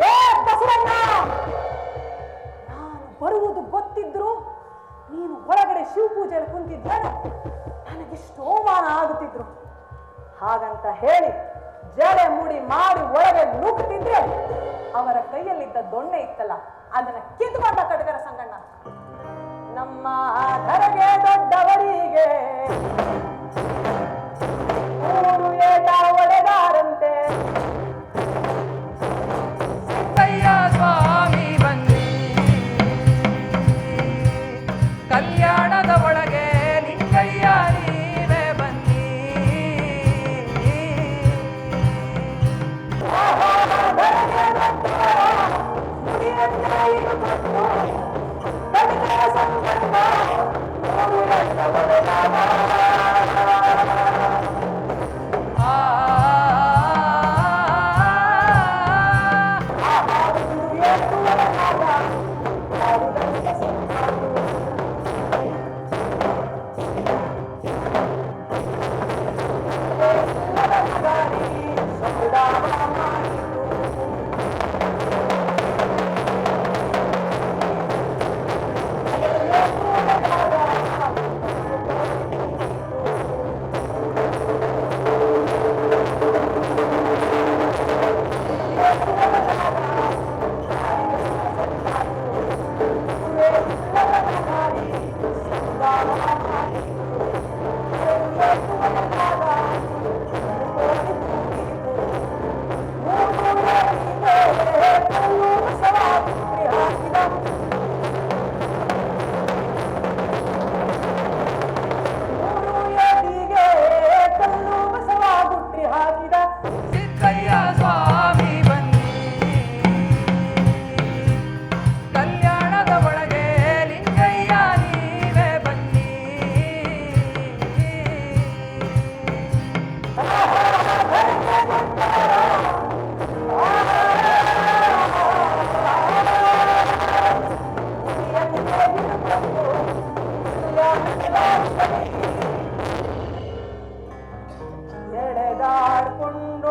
ಏ ಬಸವಣ್ಣ, ನಾನು ಬರುವುದು ಗೊತ್ತಿದ್ರು ನೀನು ಒಳಗಡೆ ಶಿವಪೂಜೆಯಲ್ಲಿ ಕುಂತಿದ್ದೇನೆ, ನನಗಿಷ್ಟು ಅವಮಾನ ಆಗುತ್ತಿದ್ರು. ಹಾಗಂತ ಹೇಳಿ ಜಡೆ ಮುಡಿ ಮಾಡಿ ಒಳಗೆ ನುಗ್ಗುತ್ತಿದ್ರೆ ಅವರ ಕೈಯಲ್ಲಿದ್ದ ದೊಣ್ಣೆ ಇತ್ತಲ್ಲ, ಅದನ್ನ ಕಿತ್ಕೊಂಡ ಕಡಗರ ಸಂಗಣ್ಣ. ನಮ್ಮ ಧರೆಗೆ ದೊಡ್ಡವರಿಗೆ ಊರು ಏಟ ಒಡೆದಾರಂತೆ. ಸ್ವಾಮಿ ಬನ್ನಿ ಕಲ್ಯಾಣದ ಒಳಗೆ ಲಿಂಗಯ್ಯ ನೀವೇ ಬನ್ನಿ.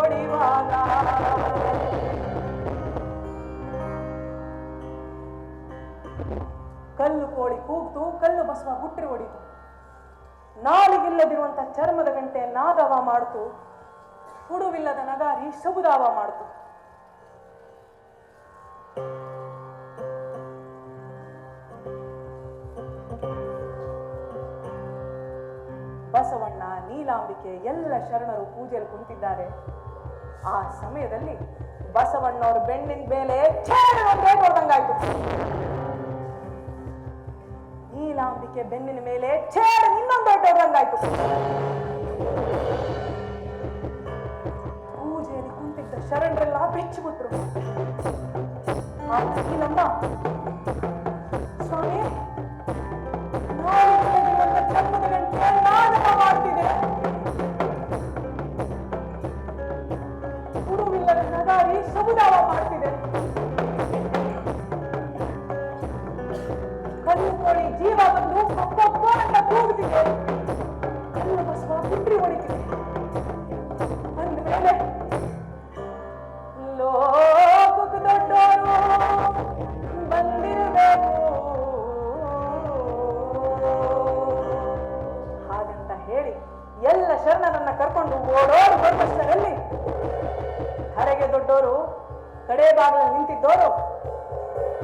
ಹೊಡಿವಾಗ ಕಲ್ಲು ಕೋಳಿ ಕೂಗ್ತು, ಕಲ್ಲು ಬಸವ ಗುಟ್ರಿ ಹೊಡಿತು. ನಾಲಿಗಿಲ್ಲದಿರುವಂತ ಚರ್ಮದ ಗಂಟೆ ನಾದವ ಮಾಡ್ತು, ಹುಡುವಿಲ್ಲದ ನಗಾರಿ ಶಬುದಾವ ಮಾಡ್ತು. ಬಸವಣ್ಣ, ನೀಲಾಂಬಿಕೆ ಎಲ್ಲ ಶರಣರು ಪೂಜೆಯಲ್ಲಿ ಕುಂತಿದ್ದಾರೆ. ಆ ಸಮಯದಲ್ಲಿ ಬಸವಣ್ಣವ್ರ ಬೆಣ್ಣಿನ ಮೇಲೆ ಹೊಡೆದಂಗಾಯ್ತು. ನೀಲಾಂಬಿಕೆ ಬೆನ್ನಿನ ಮೇಲೆ ಇನ್ನೊಂದು ಹೊಡೆದಂಗಾಯ್ತು. ಪೂಜೆಯಲ್ಲಿ ಕುಂತಿದ್ದ ಶರಣರೆಲ್ಲ ಬೆಚ್ಚಿಬಿಟ್ರು. ನೀಲಮ್ಮ, ಸ್ವಾಮಿ, ಚರ್ಮದ ಗಂಟೆ ನಾಟಕ ಮಾಡ್ತಿದೆ, ಹುಡುವಿಲ್ಲದ ನಗಾರಿ ಸಮುದಾಯ ಮಾಡ್ತಿದೆ, ಕಲ್ಲು ಕೋಳಿ ಜೀವ ಬಂದು ಪಪ್ಪ ಅಂತ ಕೂಗುತ್ತಿದೆ, ಕಲ್ಲು ಬಸವ ಗುಟ್ರಿ ಹೊಡಿತಿದೆ. ಅಂದ ಮೇಲೆ ಲೋಕಕ್ಕೆ ದೊಡ್ಡವರು ಬಂದಿರಬೇಕು ಹಾಗಂತ ಹೇಳಿ ಎಲ್ಲ ಶರಣರನ್ನ ಕರ್ಕೊಂಡು ಓಡೋಡು ಬಂದಷ್ಟರಲ್ಲಿ ಧರೆಗೆ ದೊಡ್ಡವರು ಕಡೆ ಬಾಗಿಲಲ್ಲಿ ನಿಂತಿದ್ದವರು,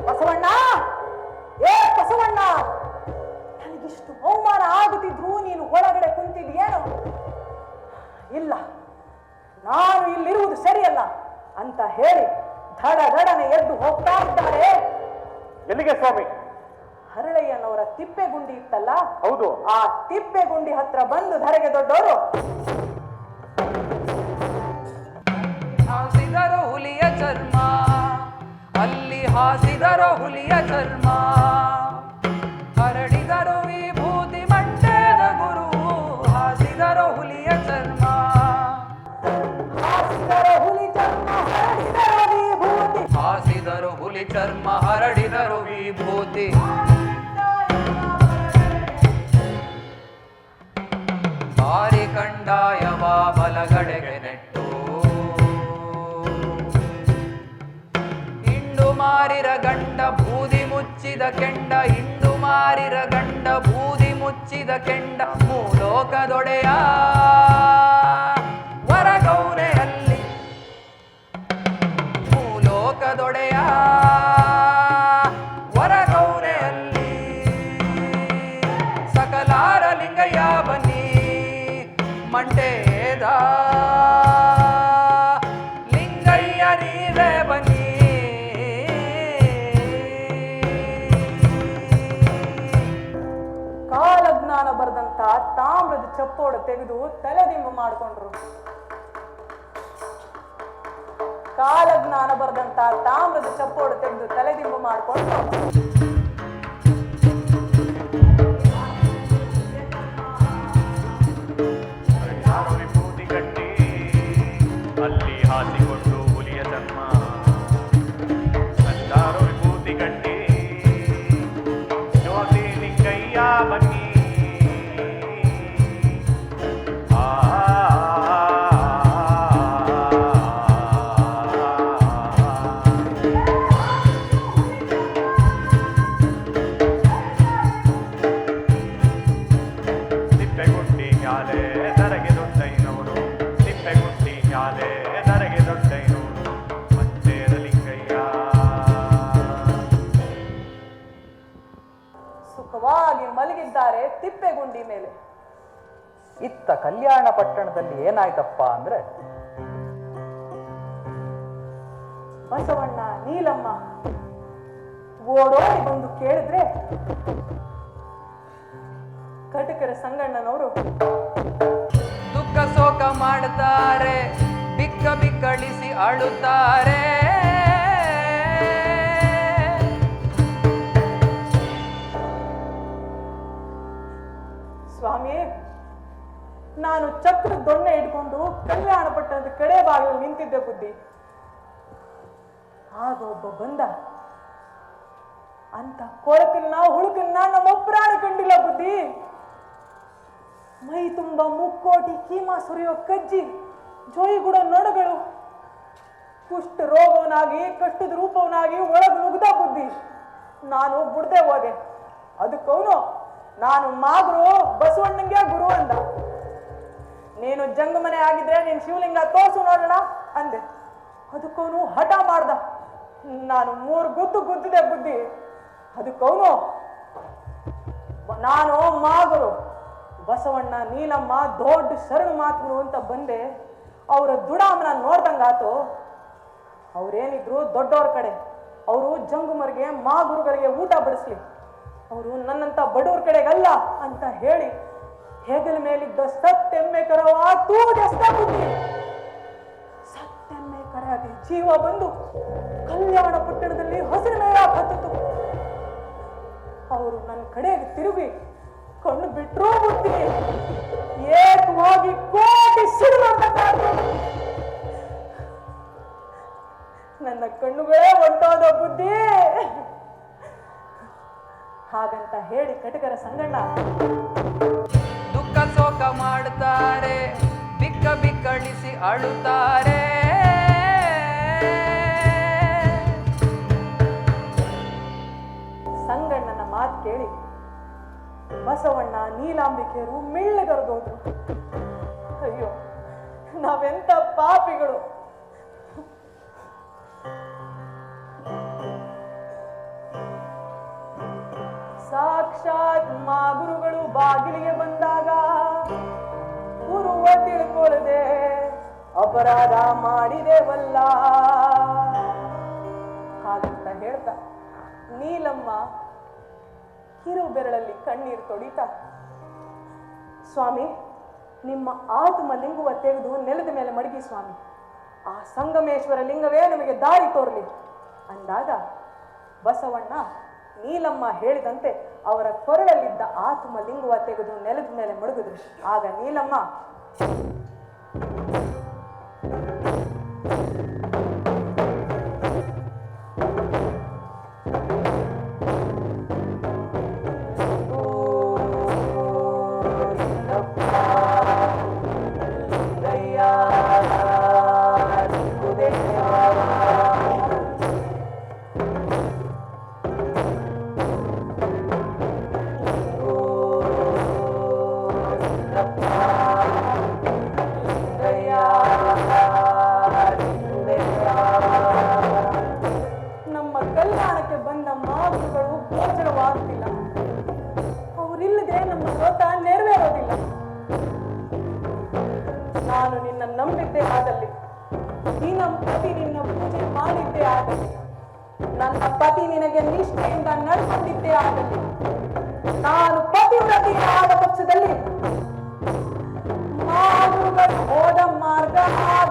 ಬಸವಣ್ಣ, ಏ ಬಸವಣ್ಣ, ನನಗಿಷ್ಟು ಅವಮಾನ ಆಗುತ್ತಿದ್ರು ನೀನು ಒಳಗಡೆ ಕುಂತಿದ್ಯೇನು? ಇಲ್ಲ, ನಾನು ಇಲ್ಲಿರುವುದು ಸರಿಯಲ್ಲ ಅಂತ ಹೇಳಿ ಧಡಧಡನೆ ಎದ್ದು ಹೋಗ್ತಾ ಇದ್ದಾರೆ. ಎಲ್ಲಿಗೆ ಸ್ವಾಮಿ? ಹರಳಯ್ಯನವರ ತಿಪ್ಪೆಗುಂಡಿ ಇತ್ತಲ್ಲ, ಹೌದು, ಆ ತಿಪ್ಪೆಗುಂಡಿ ಹತ್ರ ಬಂದು ಧರೆಗೆ ದೊಡ್ಡವರು ಹಾಸಿದರು ಹುಲಿಯ ಚರ್ಮ, ಅಲ್ಲಿ ಹಾಸಿದರು ಹುಲಿಯ ಚರ್ಮ, ಹರಡಿದರು ವಿಭೂತಿ ಮಂಡ್ಯದ ಗುರು, ಹಾಸಿದರು ಹುಲಿಯ ಚರ್ಮ, ಹಾಸಿದರು ಹುಲಿ ಚರ್ಮ ಹರಡಿದರು ವಿಭೂತಿ, ಹಾಸಿದರು ಹುಲಿ ಚರ್ಮ ಹರಡಿದರು ವಿಭೂತಿ, ಬಾರಿ ಕಂಡಾಯವ ಬಲಗಡೆಗೆ ನೆಟ್ಟು, ಇಂಡು ಮಾರಿರ ಗಂಡ ಬೂದಿ ಮುಚ್ಚಿದ ಕೆಂಡ, ಇಂಡು ಮಾರಿರ ಗಂಡ ಬೂದಿ ಮುಚ್ಚಿದ ಕೆಂಡ, ಮೂಲೋಕದೊಡೆಯ ವರಗೌನೆಯಲ್ಲಿ, ಮೂಲೋಕದೊಡೆಯ ವರಗೌನೆಯಲ್ಲಿ, ಸಕಲಾರ ಲಿಂಗಯ್ಯ ಬನ್ನಿ ಮಂಟೇದ ಲಿಂಗಯ್ಯ ನೀವೇ ಬನ್ನಿ. ಕಾಲಜ್ಞಾನ ಬರೆದಂತ ತಾಮ್ರದ ಚಪ್ಪೋಡ ತೆಗೆದು ತಲೆದಿಂಬು ಮಾಡಿಕೊಂಡ್ರು. ಕಾಲಜ್ಞಾನ ಬರೆದಂತ ತಾಮ್ರದ ಚಪ್ಪೋಡ ತೆಗೆದು ತಲೆದಿಂಬು ಮಾಡಿಕೊಂಡು ವಿಭೂತಿ ಕಟ್ಟಿ ಅಲ್ಲಿ ಹಾಸಿಕೊಂಡು ಹುಲಿಯ ಚರ್ಮ, ಸಂಚಾರು ವಿಭೂತಿ ಕಟ್ಟಿ ಜ್ಯೋತಿ ಲಿಂಗಯ್ಯ ಬನ್ನಿ. ತಿಪ್ಪೆಗುಂಡಿ ಮ್ಯಾಲೆ ಧರೆಗೆ ದೊಡ್ಡಯ್ಯನವರು, ತಿಪ್ಪೆಗುಂಡಿ ಮ್ಯಾಲೆ ಧರೆಗೆ ದೊಡ್ಡಯ್ಯನವರು, ಮಂಟೇದ ಲಿಂಗಯ್ಯ. ಸುಖವಾಗಿ ಮಲಗಿದ್ದಾರೆ ತಿಪ್ಪೆಗುಂಡಿ ಮೇಲೆ. ಇತ್ತ ಕಲ್ಯಾಣ ಪಟ್ಟಣದಲ್ಲಿ ಏನಾಯ್ತಪ್ಪ ಅಂದ್ರೆ, ಬಸವಣ್ಣ, ನೀಲಮ್ಮ ಓಡೋಡಿ ಬಂದು ಕೇಳಿದ್ರೆ ಕಟಕರ ಸಂಗಣ್ಣನವರು ದುಃಖ ಶೋಕ ಮಾಡುತ್ತಾರೆ, ಬಿಕ್ಕ ಬಿಕ್ಕಳಿಸಿ ಅಳುತ್ತಾರೆ, ಸ್ವಾಮಿ, ನಾನು ಚಕ್ರ ದೊಣ್ಣೆ ಇಟ್ಕೊಂಡು ಕಲ್ಯಾಣ ಪಟ್ಟಣದ ಕಡೆ ಬಾಗಿಲು ನಿಂತಿದ್ದೆ ಬುದ್ಧಿ. ಆಗ ಒಬ್ಬ ಬಂದ. ಅಂತ ಕೊಳಕನ್ನ ಹುಳುಕನ್ನ ನಮ್ಮೊಬ್ಬರಾಣ ಕಂಡಿಲ್ಲ ಬುದ್ಧಿ. ಮೈ ತುಂಬ ಮುಕ್ಕೋಟಿ ಕೀಮಾ ಸುರಿಯೋ ಕಜ್ಜಿ, ಜೋಯಿಗುಡ ನೊಣಗಳು, ಕುಷ್ಠ ರೋಗವನಾಗಿ ಕಷ್ಟದ ರೂಪವನಾಗಿ ಒಳಗೆ ನುಗ್ದ ಬುದ್ಧಿ. ನಾನು ಬುಡ್ದೆ ಹೋದೆ. ಅದಕ್ಕವನು ನಾನು ಮಾಗರು ಬಸವಣ್ಣಂಗೆ ಗುರು ಅಂದ. ನೀನು ಜಂಗಮನೆ ಆಗಿದ್ರೆ ನೀನು ಶಿವಲಿಂಗ ತೋರ್ಸು ನೋಡೋಣ ಅಂದೆ. ಅದಕ್ಕವನು ಹಠ ಮಾಡ್ದ. ನಾನು 3 ಗುದ್ದು ಗುದ್ದಿದೆ ಬುದ್ಧಿ. ಅದಕ್ಕವನು ನಾನು ಮಾಗರು ಬಸವಣ್ಣ ನೀಲಮ್ಮ ದೊಡ್ಡ ಶರಣು ಮಾತುಗಳು ಅಂತ ಬಂದೆ. ಅವರ ದುಡಾಮನ ನೋಡ್ದಂಗಾತು. ಅವ್ರೇನಿದ್ರು ದೊಡ್ಡವ್ರ ಕಡೆ, ಅವರು ಜಂಗುಮರಿಗೆ ಮಾಗುರುಗಳಿಗೆ ಊಟ ಬಡಿಸ್ಲಿ, ಅವರು ನನ್ನಂತ ಬಡವ್ರ ಕಡೆಗಲ್ಲ ಅಂತ ಹೇಳಿ ಹೆಗಲ ಮೇಲಿದ್ದ ಸತ್ತೆಮ್ಮೆ ಕರವ ತೂದೆಸ್ತ ಬುದ್ಧಿ. ಸತ್ತೆಮ್ಮೆ ಕರಗೆ ಜೀವ ಬಂದು ಕಲ್ಯಾಣ ಪಟ್ಟಣದಲ್ಲಿ ಹಸಿರು ಮೇಳ ಹತ್ತಿತು. ಅವರು ನನ್ನ ಕಡೆಗೆ ತಿರುಗಿ ಕಣ್ಣು ಬಿಟ್ರೂ ಬುದ್ಧಿ ಏಕವಾಗಿ ಕೋಟಿ ಸಿಡಿದು ನನ್ನ ಕಣ್ಣುಗಳೇ ಹೊಂಟೋದ ಬುದ್ಧಿ. ಹಾಗಂತ ಹೇಳಿ ಕಟಕರ ಸಂಗಣ್ಣ ದುಃಖ ಶೋಕ ಮಾಡುತ್ತಾರೆ, ಬಿಕ್ಕ ಬಿಕ್ಕಳಿಸಿ ಅಳುತ್ತಾರೆ. ಸಂಗಣ್ಣನ ಮಾತು ಕೇಳಿ ಬಸವಣ್ಣ ನೀಲಾಂಬಿಕೆಯರು ಮೆಳ್ಳಗರದೋದ್ರು. ಅಯ್ಯೋ, ನಾವೆಂತ ಪಾಪಿಗಳು. ಸಾಕ್ಷಾತ್ ಮಾಗುರುಗಳು ಬಾಗಿಲಿಗೆ ಬಂದಾಗ ಗುರುವ ತಿಳ್ಕೊಳ್ಳದೆ ಅಪರಾಧ ಮಾಡಿದೆವಲ್ಲ. ಹಾಗಂತ ಹೇಳ್ತಾ ನೀಲಮ್ಮ ಕಿರು ಬೆರಳಲ್ಲಿ ಕಣ್ಣೀರು ತೊಡಿತಾ, ಸ್ವಾಮಿ ನಿಮ್ಮ ಆತ್ಮ ಲಿಂಗುವ ತೆಗೆದು ನೆಲದ ಮೇಲೆ ಮಡಗಿ ಸ್ವಾಮಿ, ಆ ಸಂಗಮೇಶ್ವರ ಲಿಂಗವೇ ನಮಗೆ ದಾರಿ ತೋರಲಿ ಅಂದಾಗ ಬಸವಣ್ಣ ನೀಲಮ್ಮ ಹೇಳಿದಂತೆ ಅವರ ಕೊರಳಲ್ಲಿದ್ದ ಆತ್ಮ ಲಿಂಗುವ ತೆಗೆದು ನೆಲದ ಮೇಲೆ ಮಡಗಿದ್ರು. ಆಗ ನೀಲಮ್ಮ ನಾನು ನಿನ್ನ ನಂಬಿದ್ದೆ ಆದಲ್ಲಿ, ನಿನ್ನ ಪತಿ ನಿನ್ನ ಪೂಜೆ ಮಾಡಿದ್ದೆ ಆಗಲಿ, ನನ್ನ ಪತಿ ನಿನಗೆ ನಿಷ್ಠೆಯಿಂದ ನಡ್ಕೊಂಡಿದ್ದೆ ಆಗಲಿ, ನಾನು ಪತಿವ್ರತೆಯಾದ ಪಕ್ಷದಲ್ಲಿ ಮಾಗುರುಗಳು ಹೋದ ಮಾರ್ಗ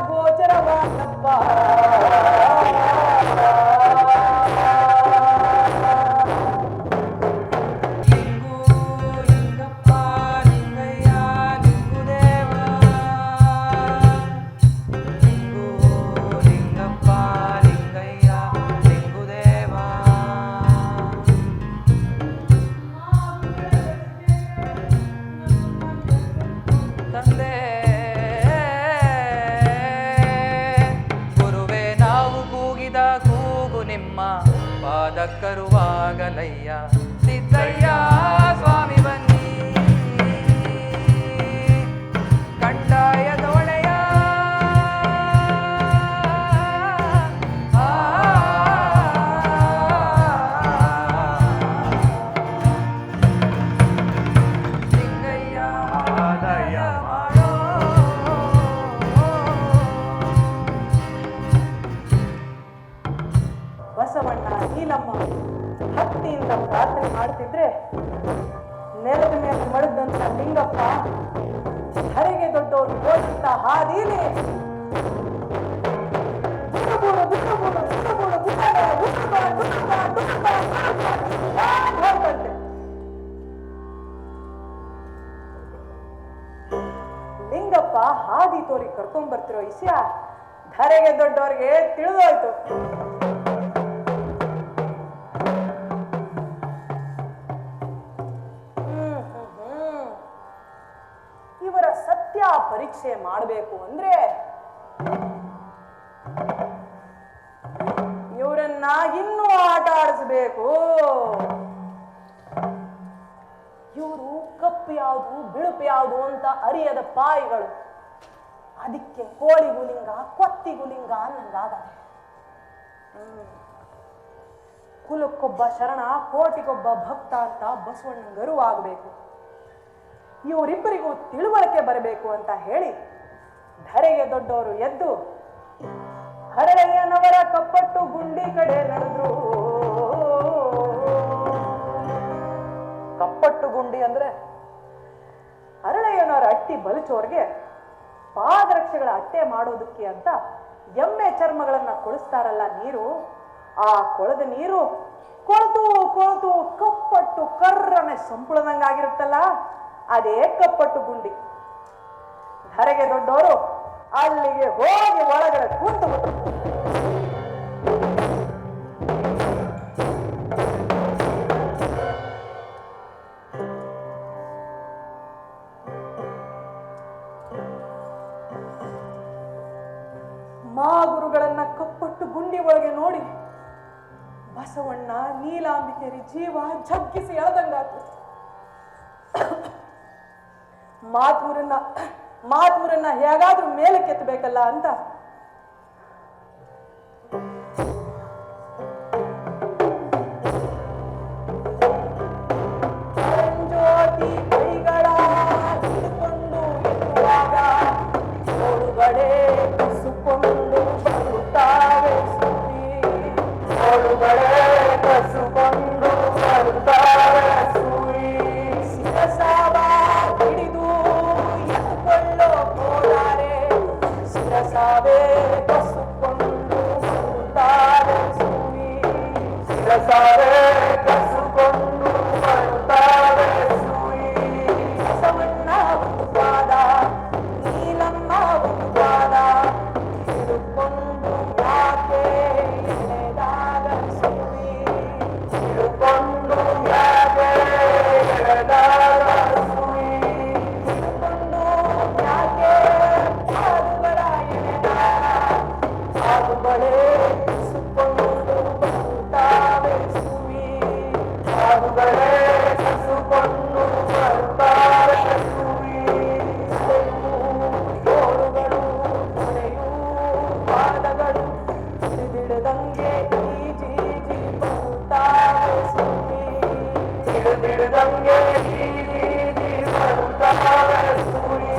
ಗೋಚರವಾದಪ್ಪ. ಪಾದಕ್ಕರುವಾಗಲಯ್ಯ ಸಿದ್ದಯ್ಯ ಸ್ವಾಮಿ ಬನ್ನಿ, ಕಂಡಾಯದ ಒಳೆಯ ಸಿದ್ದಯ್ಯ ಆದಾಯ ಮಾಡೋ. ಬಸವಣ್ಣ ನೀಲಮ್ಮ ಭಕ್ತಿಯಿಂದ ಪ್ರಾರ್ಥನೆ ಮಾಡ್ತಿದ್ರೆ ನೆಲದ ಮೇಲೆ ಮಡದಂತ ಲಿಂಗಪ್ಪ ಧರೆಗೆ ದೊಡ್ಡವರು ಹೋಗಿದ್ದ ಹಾದೀಲಿ ಲಿಂಗಪ್ಪ ಹಾದಿ ತೋರಿ ಕರ್ಕೊಂಡ್ ಬರ್ತಿರೋ ವಿಷಯ ಧರೆಗೆ ದೊಡ್ಡವ್ರಿಗೆ ತಿಳಿದೋಯ್ತು. ಇವರ ಸತ್ಯ ಪರೀಕ್ಷೆ ಮಾಡಬೇಕು ಅಂದ್ರೆ ಇವರನ್ನ ಇನ್ನೂ ಆಟ ಆಡಿಸ್ಬೇಕು. ಇವರು ಕಪ್ಪು ಯಾವುದು ಬಿಳುಪು ಯಾವುದು ಅಂತ ಅರಿಯದ ಪಾಯಿಗಳು. ಅದಕ್ಕೆ ಕೋಳಿಗೂ ಲಿಂಗ ಕೊತ್ತಿಗೂ ಲಿಂಗ ಅನ್ನಂಗಾಗದೆ. ಕುಲಕ್ಕೊಬ್ಬ ಶರಣ ಕೋಟಿಗೊಬ್ಬ ಭಕ್ತ ಅಂತ ಬಸವಣ್ಣನ ಗರುವಾಗಬೇಕು. ಇವರಿಬ್ಬರಿಗೂ ತಿಳುವಳಿಕೆ ಬರಬೇಕು ಅಂತ ಹೇಳಿ ಧರೆಗೆ ದೊಡ್ಡವರು ಎದ್ದು ಹರಳೆಯನವರ ಕಪ್ಪಟ್ಟು ಗುಂಡಿ ಕಡೆ ನಡೆದ್ರು. ಕಪ್ಪಟ್ಟು ಗುಂಡಿ ಅಂದ್ರೆ ಹರಳೆಯನವರ ಅಟ್ಟಿ ಬಲಿಚೋರ್ಗೆ ಪಾದರಕ್ಷೆಗಳ ಅಟ್ಟೆ ಮಾಡೋದಕ್ಕೆ ಅಂತ ಎಮ್ಮೆ ಚರ್ಮಗಳನ್ನ ಕೊಳಿಸ್ತಾರಲ್ಲ ನೀರು, ಆ ಕೊಳದ ನೀರು ಕೊಳೆದು ಕೊಳೆದು ಕಪ್ಪಟ್ಟು ಕರ್ರನೆ ಸಂಪುಳದಂಗಾಗಿರುತ್ತಲ್ಲ, ಅದೇ ಕಪ್ಪಟ್ಟು ಗುಂಡಿ. ಧರೆಗೆ ದೊಡ್ಡವರು ಅಲ್ಲಿಗೆ ಹೋಗಿ ಒಳಗಡೆ ಕೂತು ಮಾಗುರುಗಳನ್ನ ಕಪ್ಪಟ್ಟು ಗುಂಡಿ ಒಳಗೆ ನೋಡಿ ಬಸವಣ್ಣ ನೀಲಾಂಬಿಕೆರಿ ಜೀವ ಜಗ್ಗಿಸಿ ಎಳೆದಂಗಾತು. ಮಾತೂರನ್ನ ಹೇಗಾದ್ರೂ ಮೇಲೆ ಕೆತ್ತಬೇಕಲ್ಲ ಅಂತ ಜ್ಯೋತಿ ಕೈಗಳ ಹಿಡ್ಕೊಂಡು ಇರುವಾಗ ಒಳಗಡೆ ಕಸುಕೊಂಡು ಬರುತ್ತಾವೆ ಸುದ್ದಿ. ಒಳಗಡೆ ಕಸುಕೊಂಡು ಬರುತ್ತಾವೆ ಸುಯಿ. ಶಿರಸಾವ ಹಿಡಿದು ಎತ್ತುಕೊಳ್ಳೋ ಹೋದರೆ ಶಿರಸಾವೇ ಕಸುಕೊಂಡು ಬರುತ್ತಾರೆ ಸುಯಿ. ಶಿರಸಾವೇ ಕಸುಕೊಂಡು ಬರುತ್ತಾರೆ ಸುಯಿ. ಬಸವಣ್ಣ ಒಂದು ಪಾದ ನೀಲಮ್ಮ ಒಂದು ಪಾದ ಹಿಡುಕೊಂಡು ಯಾಕೆ ಎಳೆದಾಗ ಸುಯಿ. ಹಿಡುಕೊಂಡು ಯಾಕೆ ಎಳೆದಾಗ ಸುಯಿ. ಹಿಡುಕೊಂಡು ಯಾಕೆ ಹಾಡುಗಳ ಎಳೆದಾಗ ಹಾಡುಗಳೇ ಕಸುಕೊಂಡು ಬರುತ್ತಾವೆ ಸುಯಿ. ಹಾಡುಗಳೇ ಕಸುಕೊಂಡು ಬರುತ್ತಾವೆ ಸುಯಿ. ತೋಳುಗಳು ಹೊಳೆಯೂ ಪಾದಗಳು ಹಿಡಿದಂಗೆ ಈಜಿ ಬರುತ್ತಾವೆ ಸುಯಿ. ಹಿಡಿದಂಗೆ ಈಜಿ ಬರುತ್ತಾವೆ ಸುಯಿ.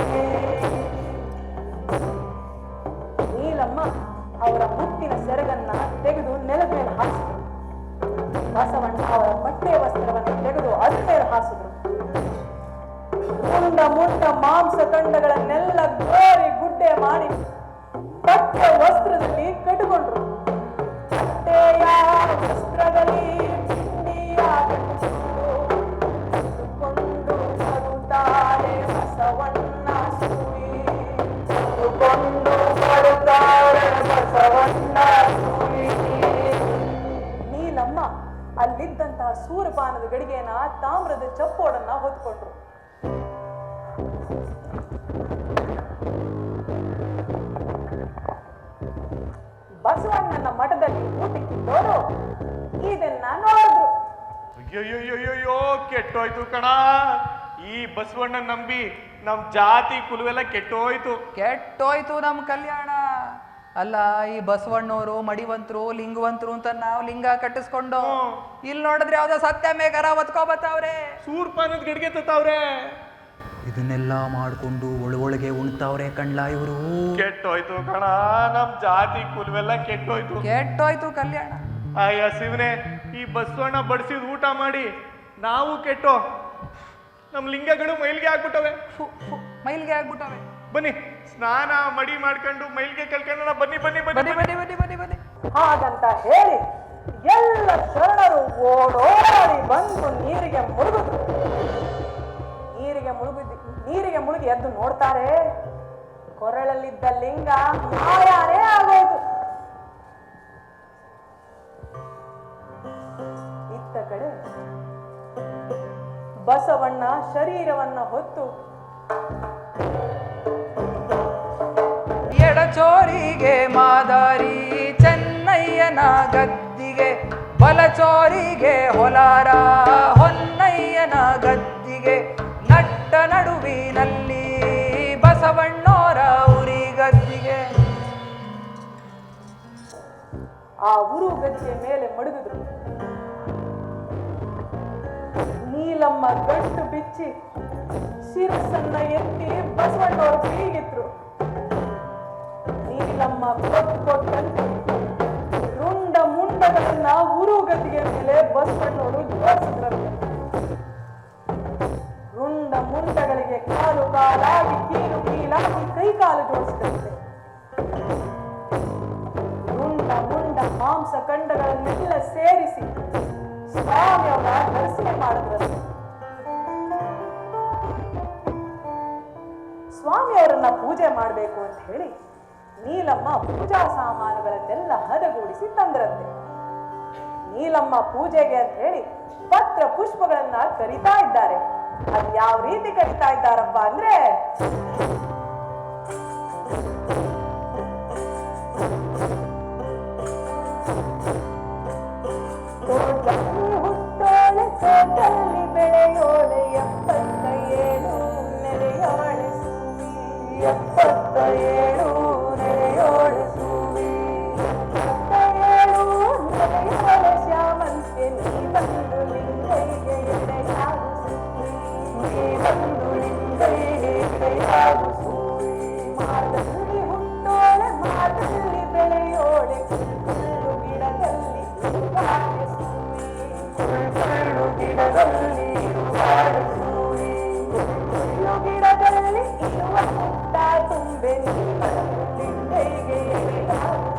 ನೀಲಮ್ಮ ಅವರ ಮುತ್ತಿನ ಸೆರಗನ್ನ ತೆಗೆದು ನೆಲದ ಮೇಲೆ ಹಾಸಿದ್ರು. ಬಸವಣ್ಣ ಅವರ ಬಟ್ಟೆ ವಸ್ತ್ರವನ್ನು ತೆಗೆದು ಅದ್ರ ಮೇಲೆ ಹಾಸಿದ್ರು. ಮುಂಡ ಮಾಂಸ ಖಂಡಗಳನ್ನೆಲ್ಲ ಗೋರಿ ಗುಡ್ಡೆ ಮಾಡಿ ಬಟ್ಟೆ ವಸ್ತ್ರದಲ್ಲಿ ಕಟ್ಟಿಕೊಂಡ್ರು. ಬಟ್ಟೆಯ ವಸ್ತ್ರದಲ್ಲಿ ಪಿಂಡಿಯ ಕಟ್ಟಿಕೊಂಡು ಬರುತ್ತಾರೆ ಬಸವಣ್ಣ ಸುಯಿ. ಕೊಂಡು ಬರುತ್ತಾರೆ ಬಸವಣ್ಣ ಸುಯಿ. ನೀಲಮ್ಮ ಅಲ್ಲಿದ್ದಂತಹ ಸೂರಪಾನದ ಗಡಿಗೆನ ತಾಮ್ರದ ಚಪ್ಪೋಡನ್ನ ಹೊತ್ಕೊಂಡ್ರು. ಬಸವಣ್ಣನ ಮಠದಲ್ಲಿ ಊಟಕ್ಕಿದ್ದವರು ಇದನ್ನ ನೋಡಿದ್ರು. ಅಯ್ಯೋಯ್ಯೋಯ್ಯೋಯ್ಯೋ ಕೆಟ್ಟೋಯ್ತು ಕಣ. ಈ ಬಸವಣ್ಣನ ನಂಬಿ ನಮ್ ಜಾತಿ ಕುಲವೆಲ್ಲ ಕೆಟ್ಟೋಯ್ತು. ಕೆಟ್ಟೋಯ್ತು ನಮ್ ಕಲ್ಯಾಣ. ಅಲ್ಲ, ಈ ಬಸವಣ್ಣವರು ಮಡಿವಂತರು ಲಿಂಗವಂತರು ಅಂತ ನಾವು ಲಿಂಗ ಕಟ್ಟಿಸ್ಕೊಂಡು ಇಲ್ಲಿ ನೋಡಿದ್ರೆ ಯಾವ್ದೋ ಸತ್ಯ ಮೇಘರ ಒತ್ಕೊಬತ್ತವ್ರೆ. ಸೂರ್ಪಾನದ ಗಡಿಗೆ ತತ್ತವ್ರೆ. ಇದನ್ನೆಲ್ಲ ಮಾಡ್ಕೊಂಡು ಒಳಗೆ ಉಣ್ತಾವ್ರೆ ಕಣ್ಲ ಇವರು. ಕೆಟ್ಟೋಯ್ತು ಕಣ, ನಮ್ ಜಾತಿ ಕುಲವೆಲ್ಲ ಕೆಟ್ಟೋಯ್ತು. ಕೆಟ್ಟೋಯ್ತು ಕಲ್ಯಾಣ. ಅಯ್ಯ ಶಿವನೇ, ಈ ಬಸವಣ್ಣ ಬಡಿಸಿದ ಊಟ ಮಾಡಿ ನಾವು ಕೆಟ್ಟೋ ನಮ್ ಲಿಂಗಗಳು ಮೈಲ್ಗೆ ಆಗ್ಬಿಟ್ಟವೆ. ಮೈಲ್ಗೆ ಆಗ್ಬಿಟ್ಟವೆ. ಬನ್ನಿ ಸ್ನಾನ ಮಡಿ ಮಾಡ್ಕೊಂಡು ಮೈಲ್ಗೆ ಕಲ್ಕೊಳ್ಳೋಣ. ಬನ್ನಿ ಬನ್ನಿ ಬನ್ನಿ ಬನ್ನಿ ಬನ್ನಿ ಬನ್ನಿ ಬನ್ನಿ. ಹಾಗಂತ ಹೇಳಿ ಎಲ್ಲ ಶರಣರು ಓಡೋಡಿ ಬಂದು ನೀರಿಗೆ ಮುಳುಗಿದ್ರು. ನೀರಿಗೆ ಮುಳುಗಿ ಎದ್ದು ನೋಡ್ತಾರೆ, ಕೊರಳಲ್ಲಿದ್ದ ಲಿಂಗ ಮಾಯಾನೇ ಆಗೋಯ್ತು. ಇತ್ತ ಕಡೆ ಬಸವಣ್ಣ ಶರೀರವನ್ನ ಹೊತ್ತು ಎಡಚೋರಿಗೆ ಮಾದಾರಿ ಚೆನ್ನಯ್ಯನ ಗದ್ದೆ ಒಳಚೋರಿಗೆ ಹೊಲಾರ ಹೊನ್ನಯ್ಯನ ಗದ್ದಿಗೆ ನಟ್ಟ ನಡುವಿನಲ್ಲಿ ಬಸವಣ್ಣೋರ ಉರಿ ಗದ್ದಿಗೆ. ಆ ಉರು ಗದ್ದಿಗೆ ಮೇಲೆ ಮಡಗಿದ್ರು. ನೀಲಮ್ಮ ಗಂಟು ಬಿಚ್ಚಿ ಶಿರಸನ್ನ ಎತ್ತಿ ಬಸವಣ್ಣವ್ರ ಬೀಗಿದ್ರು. ನೀಲಮ್ಮ ಕೊಟ್ಟಂತೆ ರುಂಡ ಮುಂಡಗಳನ್ನ ಉರು ಗದ್ದಿಗೆ ಮೇಲೆ ಬಸವಣ್ಣವರು ಜೋಡಿಸಿದ್ರಂತೆ. ರುಂಡ ಮುಂಡಗಳಿಗೆ ಕಾಲು ಕಾಲಾಗಿ ಕೀಲು ಕೀಲಾಗಿ ಕೈ ಕಾಲು ಜೋಡಿಸಿದಂತೆ. ರುಂಡ ಮುಂಡ ಮಾಂಸ ಖಂಡಗಳನ್ನೆಲ್ಲ ಸೇರಿಸಿ ಸ್ವಾಮಿಯವರ ದರ್ಶನ ಮಾಡಿದ್ರಂತೆ. ಸ್ವಾಮಿಯವರನ್ನ ಪೂಜೆ ಮಾಡಬೇಕು ಅಂತ ಹೇಳಿ ನೀಲಮ್ಮ ಪೂಜಾ ಸಾಮಾನುಗಳನ್ನೆಲ್ಲ ಹದಗೂಡಿಸಿ ತಂದ್ರಂತೆ. ನೀಲಮ್ಮ ಪೂಜೆಗೆ ಅಂತ ಹೇಳಿ ಪತ್ರ ಪುಷ್ಪಗಳನ್ನ ಕರಿತಾ ಇದ್ದಾರೆ. ಅದು ಯಾವ ರೀತಿ ಕರಿತಾ ಇದ್ದಾರಪ್ಪ ಅಂದ್ರೆ, ಹುಟ್ಟೋಳೆ ತೋಟಲ್ಲಿ ಬೆಳೆಯೋಳೆ 77 ನೆರೆಯೋಳೆ ಸೂವಿ 77 ನೆರೆಯೋಳೆ ಸೂವಿ 77 ನೆರೆಯೋಳೆ ಶ್ಯಾಮಂತೆ ನೀ ಬಂದು ಲಿಂಗೈಗೆ ಎಡೆಯಾಗು ಸೂವಿ ನೀ ಬಂದು ಲಿಂಗೈಗೆ ಎಡೆಯಾಗು ಸೂವಿ ಮಾದಲ್ಲಿ ಹುಟ್ಟೋಳೆ ಮಾದಲ್ಲಿ ಬೆಳೆಯೋಳೆ ಹುಲ್ಲು ಗಿಡದಲ್ಲಿ ಇರುವಾಳೆ ಸೂವಿ ಹುಲ್ಲು ಗಿಡದಲ್ಲಿ ಇರುವಾಳೆ ಸೂವಿ ಹುಲ್ಲು ಗಿಡದಲ್ಲಿ ಇರುವ ಪುಟ್ಟ ತುಂಬೆ ನೀ ಬಂದು ಲಿಂಗೈಗೆ ಎಡೆಯಾಗು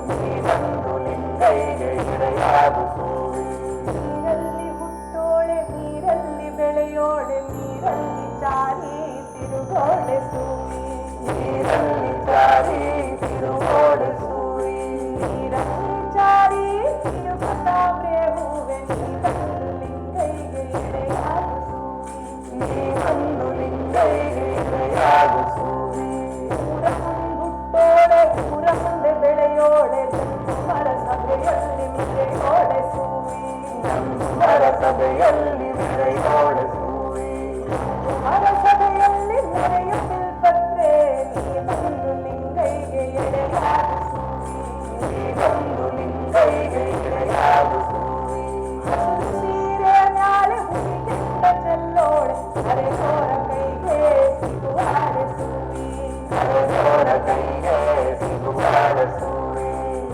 ನೀ ಬಂದು ಲಿಂಗೈಗೆ ಎಡೆಯಾಗು ಸೂವಿ ನೀರಲ್ಲಿ ಹುಟ್ಟೋಳೆ ನೀರಲ್ಲಿ ಬೆಳೆಯೋಳೆ ನೀರಲ್ಲಿ ಚಾರಿ ತಿರುಗೋಳೆ ಸೂವಿ ನೀರಲ್ಲಿ ಚಾರಿ ತಿರುಗೋಳೆ ಸೂವಿ ನೀರಲ್ಲಿ ಚಾರಿ ತಿರುಗುತ್ತಾವ್ರೆ ಹೂವೆ ನೀ ಬಂದು ಲಿಂಗೈಗೆ ಎಡೆಯಾಗು ಸೂವಿ ನೀ ಬಂದು ಲಿಂಗೈಗೆ ಎಡೆಯಾಗು ಸೂವಿ ಊರ ಹುಟ್ಟೋಳೆ ಊರ ಮುಂದೆ ಬೆಳೆಯೋಳೆ ಮರ ಸಭೆಯಲ್ಲಿ ಮೆರೆಯೋಳೆ ಸೂವಿ ಮರ ಸಭೆಯಲ್ಲಿ ಮೆರೆಯೋಳೆ ಸೂವಿ ಮರ ಸಭೆಯಲ್ಲಿ ಮೆರೆಯುತ್ತಿಲ್ಪತ್ರೆ ನೀ ಬಂದು ಲಿಂಗೈಗೆ ಎಡೆಯಾಗು ಸೂವಿ ನೀ ಬಂದು ಲಿಂಗೈಗೆ ಎಡೆಯಾಗು ಸೂವಿ ಹಸಿರು ಸೀರೆ ಮ್ಯಾಲೆ ಹುಡುಗಿಂದ ಚೆಲ್ಲೋಳೆ ಅರೆಗೋರ ಕೈಗೆ ಸಿಗುವಾಳೆ ಸೂವಿ ಅರೆಗೋರ ಕೈಗೆ ಸಿಗುವಾಳೆ ಸೂವಿ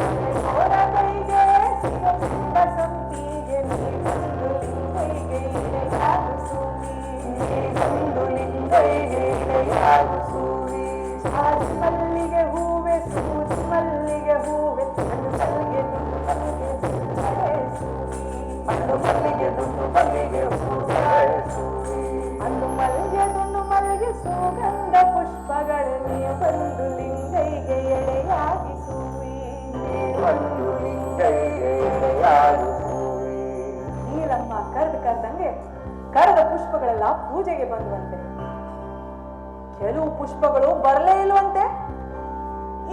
ಅರೆಗೋರ ಕೈಗೆ ಸಿಗುತ್ತಿದ್ದ ಸಂಪಿಗೆ ನೀ ಬಂದು ಲಿಂಗೈಗೆ ಎಡೆಯಾಗು ಸೂವಿ ನೀ ಬಂದು ಲಿಂಗೈಗೆ ಎಡೆಯಾಗು ಸೂವಿ ಸಾರಿ ಮಲ್ಲಿಗೆ ಹೂವೆ ಸೂಜಿ ಮಲ್ಲಿಗೆ ಹೂವೆ ಹಣ್ಣು ಮಲ್ಲಿಗೆ ದುಂಡು ಮಲ್ಲಿಗೆ ಸೂವಿ ಹಣ್ಣು ಮಲ್ಲಿಗೆ ದುಂಡು ಮಲ್ಲಿಗೆ ಹೂವೆ ಸೂವಿ ಹಣ್ಣು ಮಲ್ಲಿಗೆ ದುಂಡು ಮಲ್ಲಿಗೆ ಸುಗಂಧ ಪುಷ್ಪಗಳು ನೀ ಬಂದು ಲಿಂಗೈಗೆ ಎಡೆಯಾಗಿ ಸೂವಿ ನೀ ಬಂದು ಲಿಂಗೈಗೆ ಎಡೆಯಾಗಿ ಸೂವಿ ನೀಲಮ್ಮ ಕರೆದಂಗೆ ಕರೆದ ಪುಷ್ಪಗಳೆಲ್ಲ ಪೂಜೆಗೆ ಬಂದುವಂತೆ. ಕೆಲವು ಪುಷ್ಪಗಳು ಬರಲೇ ಇಲ್ವಂತೆ,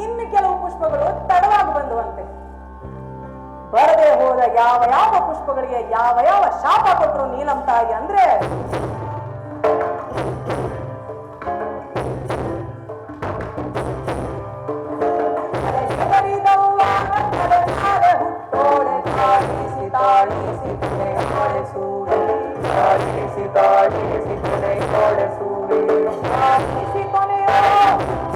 ಇನ್ನು ಕೆಲವು ಪುಷ್ಪಗಳು ತಡವಾಗಿ ಬಂದುವಂತೆ. ಬರದೆ ಹೋದ ಯಾವ ಯಾವ ಪುಷ್ಪಗಳಿಗೆ ಯಾವ ಯಾವ ಶಾಪ ಕೊಟ್ಟರು ನೀಲಂ ತಾಯಿ ಅಂದ್ರೆ, ಹುಟ್ಟೋಳೆ ತಾಳಿಸಿ ತಾಳಿಸಿ ಕೊನೆಯೋಳೆ ಸೂವಿ ತಾಳಿಸಿ ತಾಳಿಸಿ ಕೊನೆಯೋಳೆ ಸೂವಿ ತಾಳಿಸಿ ಕೊನೆಯೋ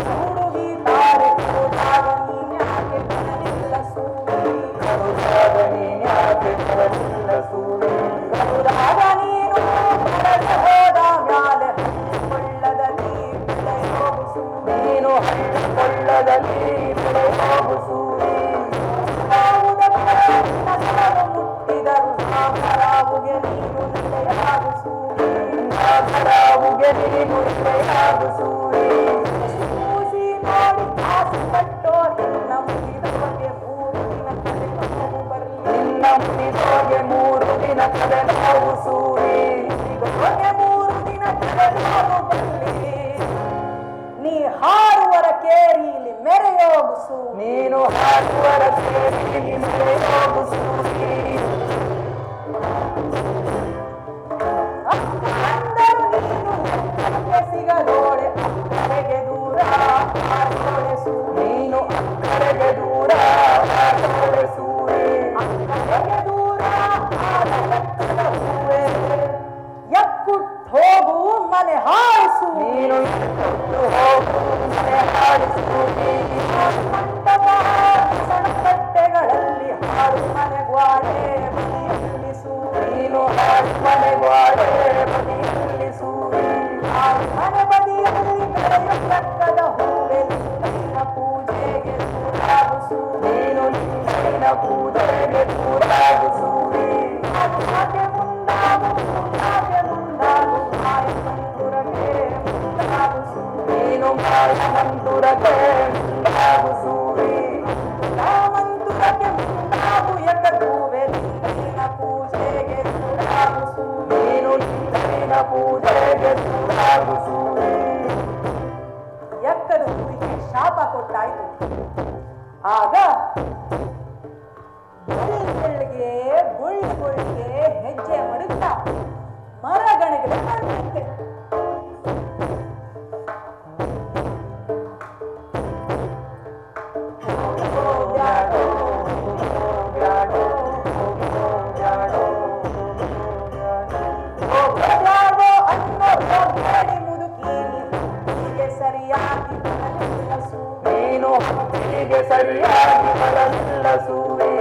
ಹುಡುಗಿ ತಾರೆ ಕೊಡಾಗ ನೀನ್ಯಾಕೆ ಕಣನಿಲ್ಲ ಸೂವಿ ಕರುದಾಗ ನೀನ್ಯಾಕೆ ಕಣನಿಲ್ಲ ಸೂವಿ ಕರುದಾಗ ನೀನು ಕರಗೆ ಹೋದ ಮ್ಯಾಲೆ ಕೊಳ್ಳದಲ್ಲಿ ಬೆಳೆ ಹೋಗು ಸೂವಿ ನೀನು ಕೊಳ್ಳದಲ್ಲಿ ಬೆಳೆ ಹೋಗು ಸೂವಿ ಮುಟ್ಟಿದರು ನಾಗರಾವುಗೆ ನೀನು ನೆಲೆಯಾಗು ಸೂವಿ ನಾಗರಾವುಗೆ ನೀನು ನೆಲೆಯಾಗು ಸೂವಿ ಮೂಸಿ ಮಾಡಿ ಆಸೆ ಪಟ್ಟೋ ನಿನ್ನ ಮುಗಿದವಗೆ 3 ದಿನ ಕಡೆ ನೋವು ಬರಲಿ ನಿನ್ನ ಮುಗಿದವಗೆ 3 ದಿನ ಕಡೆ ನೋವು ಸೂವಿ ಮುಗಿದವಗೆ 3 ದಿನ ಕಡೆ ನೋವು ಬರಲಿ ನೀ ಹಾರುವರ ಕೇರಿಲಿ ಮೆರೆಯೋಗು ಸೂವಿ ನೀನು ಹಾರುವರ ಕೇರಿಲಿ ಮೆರೆಯೋಗು ಸೂವಿ ಪೂಜೆಗೆ ಪೂರಾಗಿಸುವೆ ಆಕೆ ಮುಂದಾಗು ಮುಂದಾಗೆ ಮುಂದಾಗು ಮಾಯ ಮಂದಿರಕ್ಕೆ ಮುಂದಾಗಿಸುವೆ ನೀನು ಮಾಯ ಮಂದಿರಕ್ಕೆ ಮುಂದಾಗಿಸುವೆ ಮಂದಿರಕ್ಕೆ ಮುಂದಾಗು ಎಕ್ಕುವೆ ನಿನ್ನ ಪೂಜೆಗೆ ಪೂರಾಗಿಸುವೆ ನೀನು ನಿನ್ನ ಪೂಜೆಗೆ ಪೂರಾಗಿಸುವೆ ಎಕ್ಕದ ಹೂವಿಗೆ ಶಾಪ ಕೊಟ್ಟಾಯ್ತು. ಆಗ ಗುಳ್ಳಿಗೆ ಗುಳ್ಳಿಗೆ ಹೆಜ್ಜೆ ಮಡುತ್ತಾ ಮರಗಣಗಳು ಕಾಣುತ್ತೆ. ಸರಿಯಾಗಿ ಮರನಿಲ್ಲಸುವೆ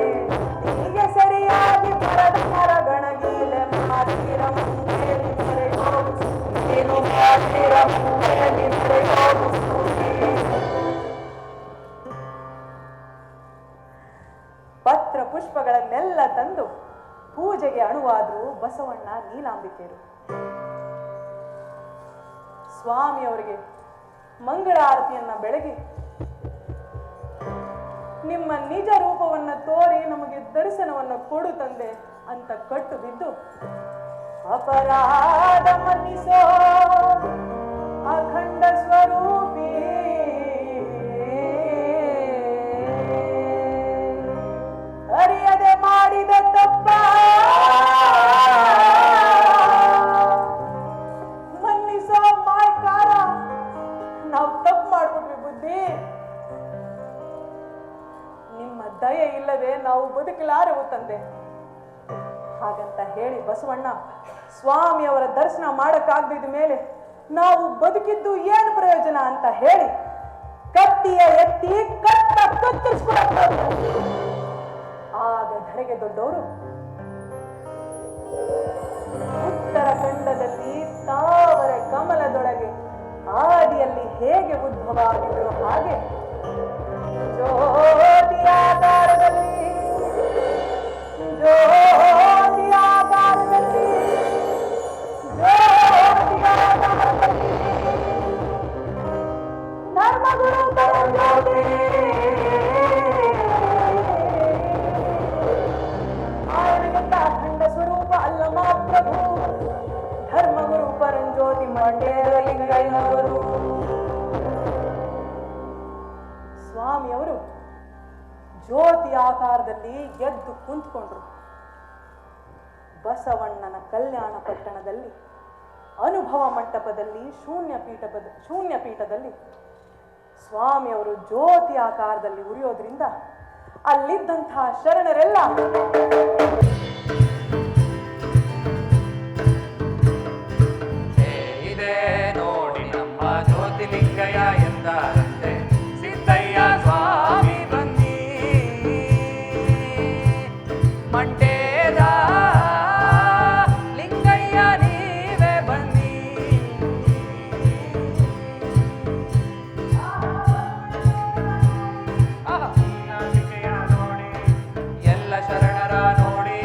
ಹೀಗೆ ಸರಿಯಾಗಿ ಮರದ ಮರಗಣಗೀಲೆ ಮಾತಿರ ಮುಂದೇಲಿ ಮರೆ ನೀನು ಮಾತಿರ ಮುಂದೇಲಿ ಮರೆ ಪತ್ರ ಪುಷ್ಪಗಳನ್ನೆಲ್ಲ ತಂದು ಪೂಜೆಗೆ ಅಣುವಾದ್ರು ಬಸವಣ್ಣ ನೀಲಾಂಬಿಕೆಯರು. ಸ್ವಾಮಿಯವರಿಗೆ ಮಂಗಳ ಆರತಿಯನ್ನ ಬೆಳಗಿ ನಿಮ್ಮ ನಿಜ ರೂಪವನ್ನ ತೋರಿ ನಮಗೆ ದರ್ಶನವನ್ನು ಕೊಡು ತಂದೆ ಅಂತ ಕಟ್ಟು ಬಿದ್ದು ಅಪರಾಧ ಮನ್ನಿಸೋ ಅಖಂಡ ಸ್ವರೂಪಿ ಅರಿಯದೆ ಮಾಡಿದ ತಪ್ಪ ಮನ್ನಿಸೋ ಮಾಯ್ಕಾರ ನಾವು ತಪ್ಪು ಮಾಡ್ಬಿಟ್ವಿ ಬುದ್ಧಿ ನಿಮ್ಮ ದಯೆ ಇಲ್ಲದೆ ನಾವು ಬದುಕಲಾರೆವು ತಂದೆ ಹಾಗಂತ ಹೇಳಿ ಬಸವಣ್ಣ ಸ್ವಾಮಿಯವರ ದರ್ಶನ ಮಾಡಕ್ಕಾಗದಿದ್ದ ಮೇಲೆ ನಾವು ಬದುಕಿದ್ದು ಏನು ಪ್ರಯೋಜನ ಅಂತ ಹೇಳಿ ಕತ್ತಿಯ ಎತ್ತಿ ಕತ್ತರಿಸ್ಕೊಂಡು ಆಗ ಧರೆಗೆ ದೊಡ್ಡವರು ಉತ್ತರ ಖಂಡದಲ್ಲಿ ತಾವರೆ ಕಮಲದೊಳಗೆ ಆದಿಯಲ್ಲಿ ಹೇಗೆ ಉದ್ಭವ ಆಗಿದ್ರು ಹಾಗೆ ಜ್ಯೋತಿಯ ಆಕಾರದಲ್ಲಿ ಜ್ಯೋತಿಯ ಆಕಾರದಲ್ಲಿ ಜ್ಯೋತಿಯ ಆಕಾರದಲ್ಲಿ ಧರ್ಮಗುರು ಪರಂಜ್ಯೋತಿ ಆಯನಗಿಂತ ಅಖಂಡ ಸ್ವರೂಪ ಅಲ್ಲ ಮಾಪ್ರಭು ಧರ್ಮಗುರು ಪರಂಜ್ಯೋತಿ ಮಂಡೇರ ಲಿಂಗಯ್ಯನವರು ಸ್ವಾಮಿಯವರು ಜ್ಯೋತಿ ಆಕಾರದಲ್ಲಿ ಎದ್ದು ಕುಂತ್ಕೊಂಡ್ರು. ಬಸವಣ್ಣನ ಕಲ್ಯಾಣ ಪಟ್ಟಣದಲ್ಲಿ ಅನುಭವ ಮಂಟಪದಲ್ಲಿ ಶೂನ್ಯ ಪೀಠದಲ್ಲಿ ಸ್ವಾಮಿಯವರು ಜ್ಯೋತಿ ಆಕಾರದಲ್ಲಿ ಉರಿಯೋದ್ರಿಂದ ಅಲ್ಲಿದ್ದಂತಹ ಶರಣರೆಲ್ಲ ಇದೆ ನೋಡಿ ನಮ್ಮ ಜ್ಯೋತಿಲಿಂಗಯ್ಯ ಎಂದಾರಂತೆ ಸಿದ್ದಯ್ಯ ಸ್ವಾಮಿ ಬನ್ನಿ ಮಂಡೇದ ಲಿಂಗಯ್ಯ ನೀವೇ ಬನ್ನಿ ಎಲ್ಲ ಶರಣರ ನೋಡಿ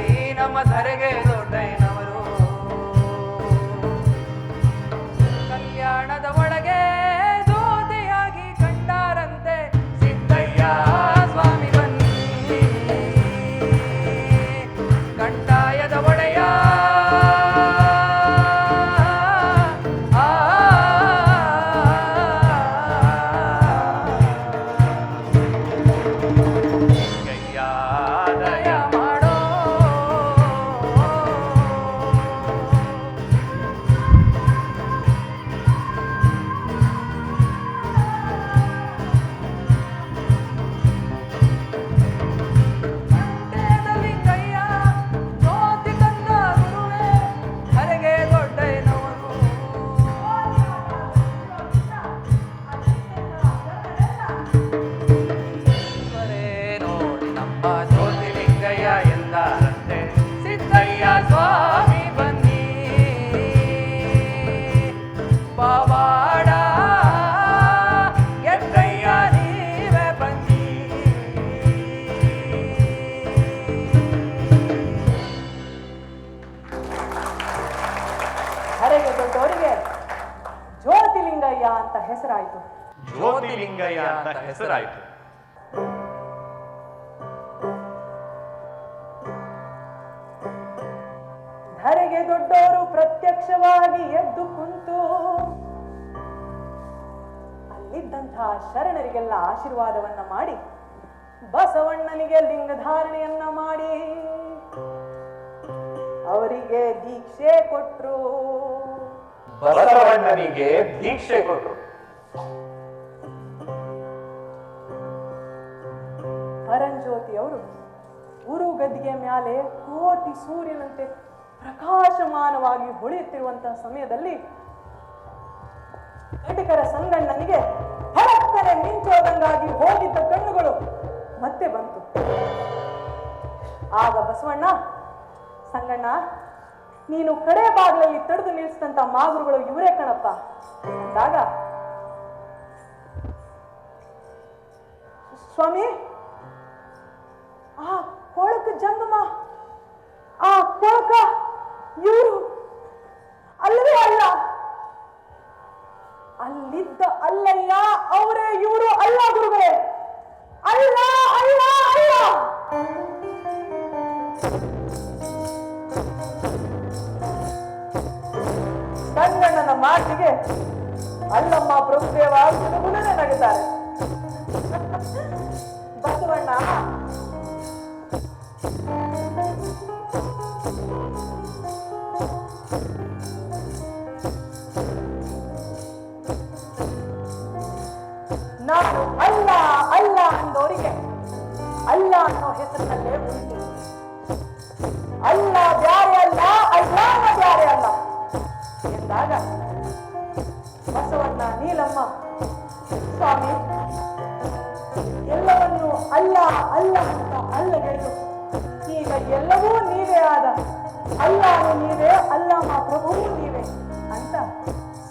ಅಂತ ಹೆಸರಾಯಿತು. ಧರೆಗೆ ದೊಡ್ಡವರು ಪ್ರತ್ಯಕ್ಷವಾಗಿ ಎದ್ದು ಕುಂತು ಅಲ್ಲಿದ್ದಂತಹ ಶರಣರಿಗೆಲ್ಲ ಆಶೀರ್ವಾದವನ್ನ ಮಾಡಿ ಬಸವಣ್ಣನಿಗೆ ಲಿಂಗಧಾರಣೆಯನ್ನ ಮಾಡಿ ಅವರಿಗೆ ದೀಕ್ಷೆ ಕೊಟ್ರು. ಬಸವಣ್ಣನಿಗೆ ದೀಕ್ಷೆ ಕೊಟ್ಟರು. ಪರಂಜ್ಯೋತಿ ಅವರು ಗುರು ಗದ್ದಿಗೆ ಮ್ಯಾಲೆ ಕೋಟಿ ಸೂರ್ಯನಂತೆ ಪ್ರಕಾಶಮಾನವಾಗಿ ಹೊಳೆಯುತ್ತಿರುವಂತಹ ಸಮಯದಲ್ಲಿ ಕಟಿಕರ ಸಂಗಣ್ಣನಿಗೆ ಹರಕ್ಕನೆ ಮಿಂಚೋದಂಗಾಗಿ ಹೋಗಿದ್ದ ಕಣ್ಣುಗಳು ಮತ್ತೆ ಬಂತು. ಆಗ ಬಸವಣ್ಣ, ಸಂಗಣ್ಣ, ನೀನು ಕಡೆ ಬಾಗಿಲಲ್ಲಿ ತಡೆದು ನಿಲ್ಲಿಸಿದಂತ ಮಾಗುರುಗಳು ಇವರೇ ಕಣಪ್ಪ ಅಂದಾಗ, ಸ್ವಾಮಿ, ಆ ಕೊಳಕ ಜಂಗಮ, ಆ ಕೊಳಕ ಇವರು ಅಲ್ಲವೇ ಅಲ್ಲ, ಅಲ್ಲಿದ್ದ ಅಲ್ಲಯ್ಯ ಅವರೇ ಇವರು ಅಲ್ಲ ಗುರುಗಳೇ, ಅಲ್ಲ ಅಲ್ಲ ಅಲ್ಲ. ಸಂಗಣ್ಣನ ಮಾತಿಗೆ ಅಲ್ಲಮ್ಮ ಪ್ರಭುದೇವ ಗುಣಗುಣನೆ ನಗುತ್ತಾರೆ. ಬಸವಣ್ಣ, ನಾನು ಅಲ್ಲ ಅಲ್ಲ ಅಂದವರಿಗೆ ಅಲ್ಲ ಅನ್ನೋ ಹೆಸರಿನಲ್ಲೇ ಉಳಿತು. ಅಲ್ಲ ಬ್ಯಾರೆ ಅಲ್ಲ, ಅಲ್ಲ ಬ್ಯಾರೆ ಅಲ್ಲ ಎಂದಾಗ ಬಸವಣ್ಣ, ನೀಲಮ್ಮ, ಸ್ವಾಮಿ, ಎಲ್ಲವನ್ನು ಅಲ್ಲ ಅಲ್ಲ ಅಂತ ಅಲ್ಲಗೆಳೆದು ಈಗ ಎಲ್ಲವೂ ನೀವೇ ಆದ ಅಲ್ಲಾನು ನೀವೇ, ಅಲ್ಲಮ್ಮ ಪ್ರಭುವು ನೀವೇ ಅಂತ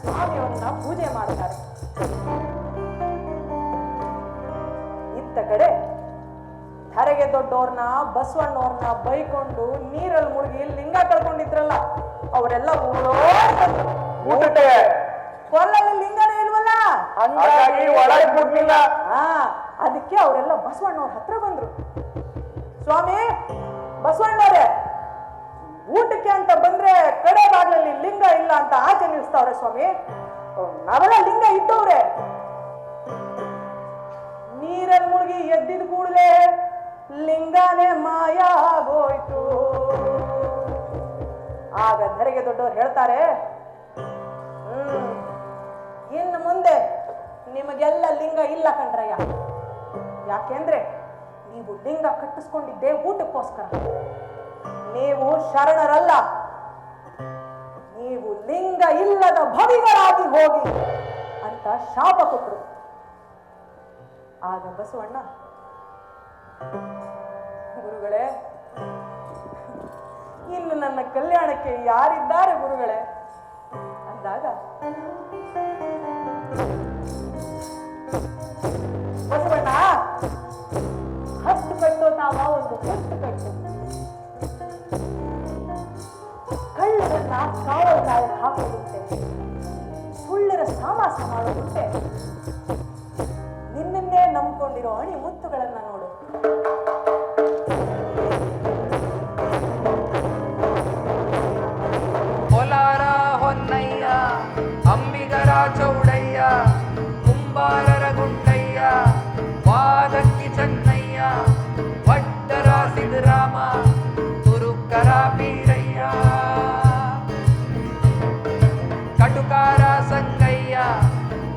ಸ್ವಾಮಿಯವನ್ನ ಪೂಜೆ ಮಾಡ್ತಾರೆ. ಇತ್ತ ಕಡೆ ಧರೆಗೆ ದೊಡ್ಡವ್ರನ್ನ ಬಸವಣ್ಣವ್ರನ್ನ ಬೈಕೊಂಡು ನೀರಲ್ಲಿ ಮುಳುಗಿ ಲಿಂಗ ಕಳ್ಕೊಂಡಿದ್ರಲ್ಲ ಅವರೆಲ್ಲ ಊಟಕ್ಕೆ ಕೊಲ್ಲಲ್ಲಿ ಲಿಂಗನೇ ಇಲ್ವಲ್ಲ, ಹಾಗಾಗಿ ಒಳಗೆ ಬಿಡ್ಲಿಲ್ಲ. ಅದಕ್ಕೆ ಅವರೆಲ್ಲ ಬಸವಣ್ಣವ್ರ ಹತ್ರ ಬಂದ್ರು. ಸ್ವಾಮಿ, ಬಸವಣ್ಣವ್ರೆ, ಊಟಕ್ಕೆ ಅಂತ ಬಂದ್ರೆ ಕಡೆ ಬಾಗ್ಲಲ್ಲಿ ಲಿಂಗ ಇಲ್ಲ ಅಂತ ಆಚೆ ನಿಲ್ಲಿಸ್ತಾವ್ರೆ ಸ್ವಾಮಿ. ನಾವೆಲ್ಲ ಲಿಂಗ ಇದ್ದವ್ರೆ. ನೀರಲ್ಲಿ ಮುಳುಗಿ ಎದ್ದಿದ ಕೂಡಲೇ ಲಿಂಗನೇ ಮಾಯ ಆಗೋಯ್ತು. ಆಗ ಧರೆಗೆ ದೊಡ್ಡವ್ರು ಹೇಳ್ತಾರೆ, ಇನ್ನು ಮುಂದೆ ನಿಮಗೆಲ್ಲ ಲಿಂಗ ಇಲ್ಲ ಕಣ್ರಯ್ಯ. ಯಾಕೆಂದ್ರೆ ನೀವು ಲಿಂಗ ಕಟ್ಟಿಸ್ಕೊಂಡಿದ್ದೆ ಊಟಕ್ಕೋಸ್ಕರ. ನೀವು ಶರಣರಲ್ಲ, ನೀವು ಲಿಂಗ ಇಲ್ಲದ ಭವಿಗಳಾಗಿ ಹೋಗಿ ಅಂತ ಶಾಪ ಕೊಟ್ಟರು. ಆಗ ಬಸವಣ್ಣ, ಗುರುಗಳೇ, ಇನ್ನು ನನ್ನ ಕಲ್ಯಾಣಕ್ಕೆ ಯಾರಿದ್ದಾರೆ ಗುರುಗಳೇ ಅಂದಾಗ ಬಸವಣ್ಣ, ಹತ್ತು ಕಟ್ಟೋ ನಾವ ಒಂದು ಹೊತ್ತು ಕಟ್ಟು, ಕಳ್ಳರನ್ನ ಕಾವಲು ಕಾಯಕ್ಕೆ ಹಾಕೋದುಂಟೆ, ಸುಳ್ಳರ ಸಾಮಾಸ ಮಾಡೋದುಂಟೆ, ನಿನ್ನನ್ನೇ ನಂಬ್ಕೊಂಡಿರೋ ಅಣಿ ಮುತ್ತುಗಳನ್ನ ನೋಡು. ಕೋಲಾರ ಹೊನ್ನಯ್ಯ, ಅಂಬಿಗರ ಚೌಡಯ್ಯ, ಕುಂಬಾರರ ಗುಂಡಯ್ಯ, ವಾದಕ್ಕಿ ಚೆನ್ನಯ್ಯ, ವಡ್ಡರ ಸಿದ್ದರಾಮ, ತುರುಕರ ಬೀರಯ್ಯ, ಕಟುಕಾರ ಸಂಗಯ್ಯ,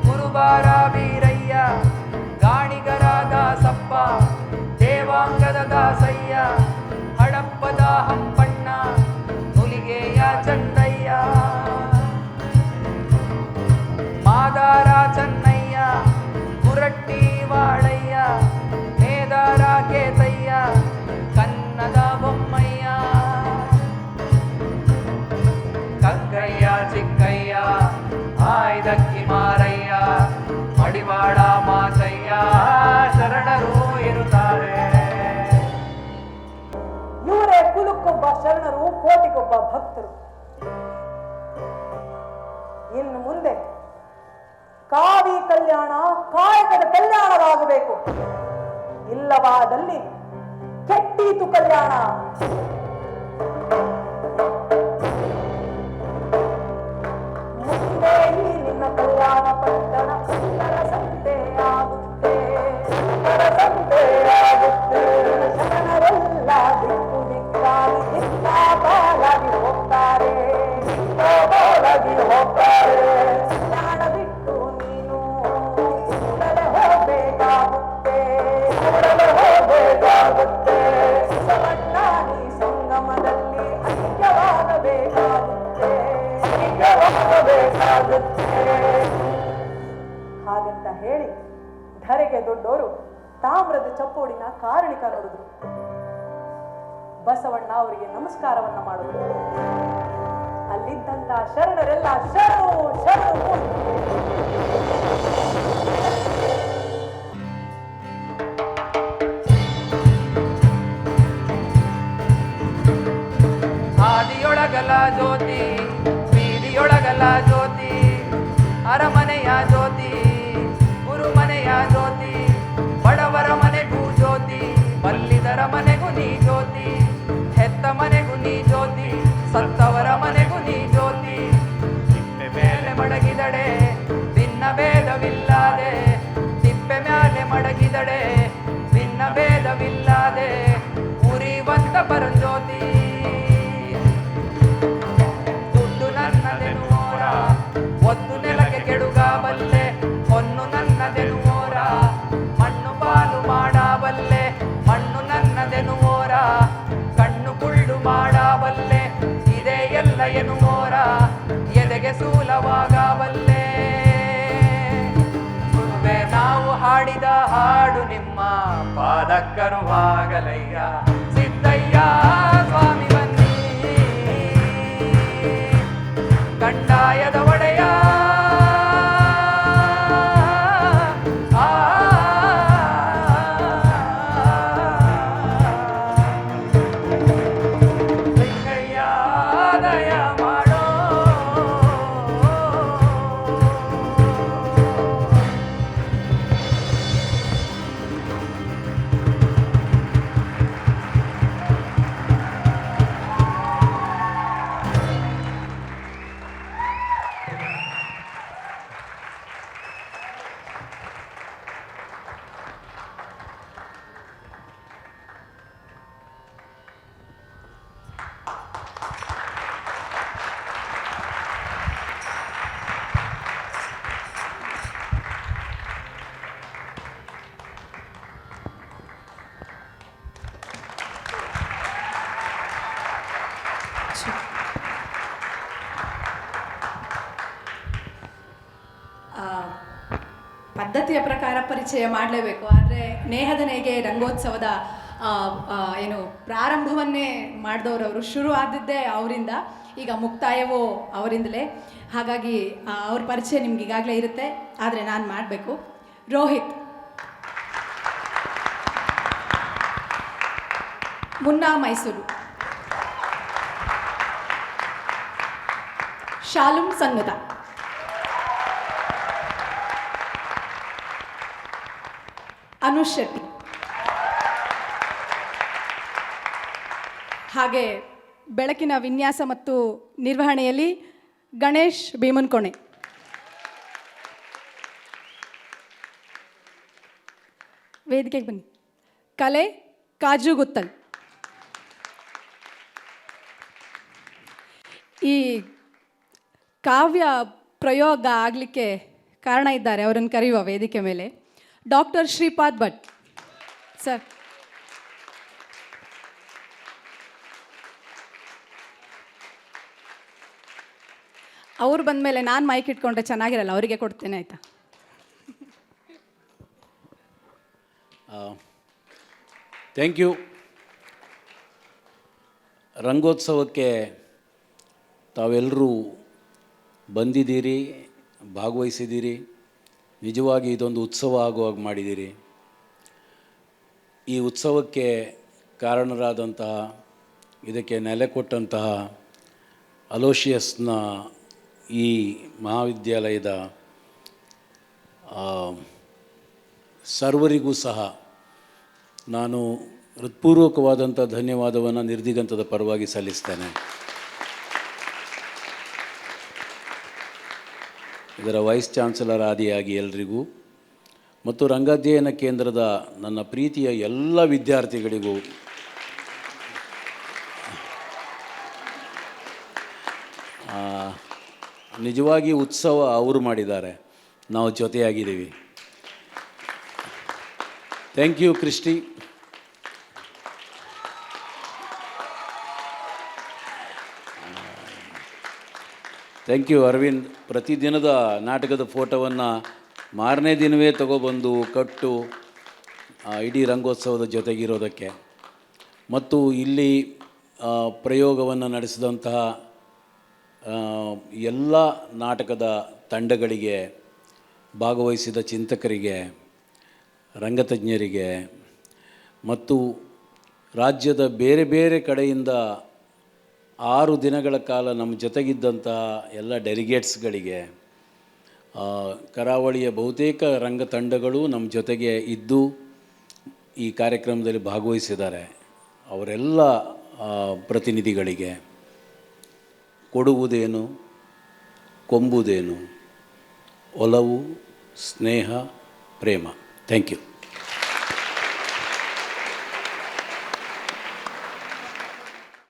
ಕುರುಬಾರ ಬೀರಯ್ಯ, ಗಾಣಿಗರ ದಾಸಪ್ಪ, ದೇವಾಂಗದ ದಾಸಯ್ಯ, ಹಡಪ್ಪದ ಹಂಪಣ್ಣ, ನುಲಿಗೆಯ ಚಂದಯ್ಯ, ಮಾದಾರ ಚೆನ್ನಯ್ಯ, ಕುರಟ್ಟಿ ವಾಡಯ್ಯ, ಮೇದಾರ ಕೇತಯ್ಯ, ಕನ್ನದ ಬೊಮ್ಮಯ್ಯ, ಕಗ್ಗಯ್ಯ ಚಿಕ್ಕಯ್ಯ, ಆಯ್ದಕ್ಕಿ ಮಾರಯ್ಯ, ಮಡಿವಾಡ ಮಾತಯ್ಯ, ಶರಣರು ಇರುತ್ತಾರೆ. ಇವರೇ ಕುಲಕ್ಕೊಬ್ಬ ಶರಣರು, ಕೋಟಿಗೊಬ್ಬ ಭಕ್ತರು. ಇನ್ನು ಮುಂದೆ ಕಾವಿ ಈ ಕಲ್ಯಾಣ ಕಾಯಕದ ಕಲ್ಯಾಣವಾಗಬೇಕು. ಇಲ್ಲವಾದಲ್ಲಿ ಕೆಟ್ಟೀತು ಕಲ್ಯಾಣ. ಮುಂದೆ ಈ ನಿನ್ನ ಕಲ್ಯಾಣ ಪಟ್ಟಣ ಸಂತೆಯಾಗುತ್ತೆ, ಸಂತೆಯಾಗುತ್ತೆ. ಜನರೆಲ್ಲ ದಿಕ್ಕು ದಿಕ್ಕಾಗಿ ಬಾಲಾಗಿ ಹೋಗ್ತಾರೆ, ಬಾಲಾಗಿ ಹೋಗ್ತಾರೆ. ಕಲ್ಯಾಣ ಬಿಟ್ಟು ನೀನು ಕೂಡಲೇ ಹೋಗ್ಬೇಕಾಗುತ್ತೆ, ಕೂಡಲೇ ಹೋಗ್ಬೇಕಾಗುತ್ತೆ. ಬಸವಣ್ಣಾನಿ ಸಂಗಮದಲ್ಲಿ ಐಕ್ಯವಾಗಬೇಕಾಗುತ್ತೆ, ಐಕ್ಯವಾಗಬೇಕಾಗುತ್ತೆ. ಹಾಗಂತ ಹೇಳಿ ಧರೆಗೆ ದೊಡ್ಡೋರು ತಾಮ್ರದ ಚಪ್ಪೋಡಿನ ಕಾರಣಿಕ ನೋಡಿದ್ರು. ಬಸವಣ್ಣ ಅವರಿಗೆ ನಮಸ್ಕಾರವನ್ನ ಮಾಡಿದ್ರು. ಅಲ್ಲಿದ್ದಂತ ಶರಣರೆಲ್ಲ ಶರಣು ಶರಣು. ಆದಿಯೊಳಗಲ ಜ್ಯೋತಿ, ಬೀದಿಯೊಳಗಲ ಜ್ಯೋತಿ, ಅರಮನೆಯ ಜ್ಯೋತಿ, ಗುರುಮನೆಯ ಜ್ಯೋತಿ, ಬಡವರ ಮನೆಗೂ ಜ್ಯೋತಿ, ಬಲ್ಲಿದರ ಮನೆಗೂ ನೀ ಜ್ಯೋತಿ, ಹೆತ್ತ ಮನೆಗೂ ನೀ ಜ್ಯೋತಿ, ಸತ್ತವರ ಮನೆಗೂ ನೀ ಜ್ಯೋತಿ. ತಿಪ್ಪೆ ಮೇಲೆ ಮಡಗಿದಡೆ ಭಿನ್ನ ಭೇದವಿಲ್ಲದೆ, ತಿಪ್ಪೆ ಮೇಲೆ ಮಡಗಿದಡೆ ಭಿನ್ನ ಭೇದವಿಲ್ಲದೆ, ಉರಿವಂತ ಪರಂಜ್ಯೋತಿ. ದುಡ್ಡು ನನ್ನದೆನುವೋರ ಒದ್ದು ನೆಲಕ್ಕೆ ಕೆಡುಗಬಲ್ಲೆ, ಹೊನ್ನು ನನ್ನದೆನುವೋರ ಮಣ್ಣು ಪಾಲು ಮಾಡಬಲ್ಲೆ, ಮಣ್ಣು ನನ್ನದೆನುವೋರ ಕಣ್ಣು ಕುಳ್ಳು ಮಾಡಬಲ್ಲೆ, ಇದೇ ಎಲ್ಲ ಎನ್ನುವೋರ ಎದೆಗೆ ಸೂಲವಾಗಬಲ್ಲೆ. ಗುರುವೆ ನಾವು ಹಾಡಿದ ಹಾಡು ನಿಮ್ಮ ಪಾದಕ್ಕನುವಾಗಲಯ್ಯ, ಸಿದ್ದಯ್ಯ ಸ್ವಾಮಿ ಬನ್ನಿ ಕಂದಾಯದ ಒಡೆಯ. ಪದ್ಧತಿಯ ಪ್ರಕಾರ ಪರಿಚಯ ಮಾಡಲೇಬೇಕು. ಆದರೆ ನೇಹದ ನೇಗೆ ರಂಗೋತ್ಸವದ ಏನು ಪ್ರಾರಂಭವನ್ನೇ ಮಾಡಿದವರವರು, ಶುರು ಆದದ್ದೇ ಅವರಿಂದ, ಈಗ ಮುಕ್ತಾಯವೂ ಅವರಿಂದಲೇ. ಹಾಗಾಗಿ ಅವ್ರ ಪರಿಚಯ ನಿಮ್ಗೆ ಈಗಾಗಲೇ ಇರುತ್ತೆ, ಆದರೆ ನಾನು ಮಾಡಬೇಕು. ರೋಹಿತ್, ಮುನ್ನಾ ಮೈಸೂರು, ಶಾಲುಂ ಸಂಗತ, ಅನುಷ್ ಶೆಟ್ಟಿ, ಹಾಗೆ ಬೆಳಕಿನ ವಿನ್ಯಾಸ ಮತ್ತು ನಿರ್ವಹಣೆಯಲ್ಲಿ ಗಣೇಶ್ ಭೀಮನ್ಕೊಣೆ. ವೇದಿಕೆಗೆ ಬನ್ನಿ. ಕಲೆ ಕಾಜು ಗುತ್ತಲ್. ಈ ಕಾವ್ಯ ಪ್ರಯೋಗ ಆಗಲಿಕ್ಕೆ ಕಾರಣ ಇದ್ದಾರೆ, ಅವರನ್ನು ಕರೆಯುವ ವೇದಿಕೆ ಮೇಲೆ. Doctor Shripad Bhat sir. ಅವ್ರು ಬಂದ ಮೇಲೆ ನಾನು ಮೈಕ್ ಇಟ್ಕೊಂಡ್ರೆ ಚೆನ್ನಾಗಿರಲ್ಲ, ಅವರಿಗೆ ಕೊಡ್ತೇನೆ, ಆಯಿತಾ? Thank you. ರಂಗೋತ್ಸವಕ್ಕೆ ತಾವೆಲ್ಲರೂ ಬಂದಿದ್ದೀರಿ, ಭಾಗವಹಿಸಿದ್ದೀರಿ. ನಿಜವಾಗಿ ಇದೊಂದು ಉತ್ಸವ ಆಗುವಾಗ ಮಾಡಿದ್ದೀರಿ. ಈ ಉತ್ಸವಕ್ಕೆ ಕಾರಣರಾದಂತಹ, ಇದಕ್ಕೆ ನೆಲೆ ಕೊಟ್ಟಂತಹ ಅಲೋಷಿಯಸ್ನ ಈ ಮಹಾವಿದ್ಯಾಲಯದ ಸರ್ವರಿಗೂ ಸಹ ನಾನು ಹೃತ್ಪೂರ್ವಕವಾದಂಥ ಧನ್ಯವಾದವನ್ನು ನಿರ್ದಿಗಂತದ ಪರವಾಗಿ ಸಲ್ಲಿಸ್ತೇನೆ. ಇದರ ವೈಸ್ ಚಾನ್ಸಲರ್ ಆದಿಯಾಗಿ ಎಲ್ರಿಗೂ ಮತ್ತು ರಂಗಾಧ್ಯಯನ ಕೇಂದ್ರದ ನನ್ನ ಪ್ರೀತಿಯ ಎಲ್ಲ ವಿದ್ಯಾರ್ಥಿಗಳಿಗೂ ನಿಜವಾಗಿ ಉತ್ಸವ ಅವರು ಮಾಡಿದ್ದಾರೆ, ನಾವು ಜೊತೆಯಾಗಿದ್ದೀವಿ. Thank you Christy. Thank you Aravind. ಪ್ರತಿದಿನದ ನಾಟಕದ ಫೋಟೋವನ್ನು ಮಾರನೇ ದಿನವೇ ತಗೊಬಂದು ಕಟ್ಟು ಇಡೀ ರಂಗೋತ್ಸವದ ಜೊತೆಗಿರೋದಕ್ಕೆ ಮತ್ತು ಇಲ್ಲಿ ಪ್ರಯೋಗವನ್ನು ನಡೆಸಿದಂತಹ ಎಲ್ಲ ನಾಟಕದ ತಂಡಗಳಿಗೆ, ಭಾಗವಹಿಸಿದ ಚಿಂತಕರಿಗೆ, ರಂಗತಜ್ಞರಿಗೆ ಮತ್ತು ರಾಜ್ಯದ ಬೇರೆ ಬೇರೆ ಕಡೆಯಿಂದ 6 ದಿನಗಳ ಕಾಲ ನಮ್ಮ ಜೊತೆಗಿದ್ದಂತಹ ಎಲ್ಲ ಡೆಲಿಗೇಟ್ಸ್ಗಳಿಗೆ, ಕರಾವಳಿಯ ಬಹುತೇಕ ರಂಗ ತಂಡಗಳು ನಮ್ಮ ಜೊತೆಗೆ ಇದ್ದು ಈ ಕಾರ್ಯಕ್ರಮದಲ್ಲಿ ಭಾಗವಹಿಸಿದ್ದಾರೆ, ಅವರೆಲ್ಲ ಪ್ರತಿನಿಧಿಗಳಿಗೆ ಕೊಡುವುದೇನು, ಕೊಂಬುದೇನು, ಒಲವು, ಸ್ನೇಹ, ಪ್ರೇಮ. Thank you.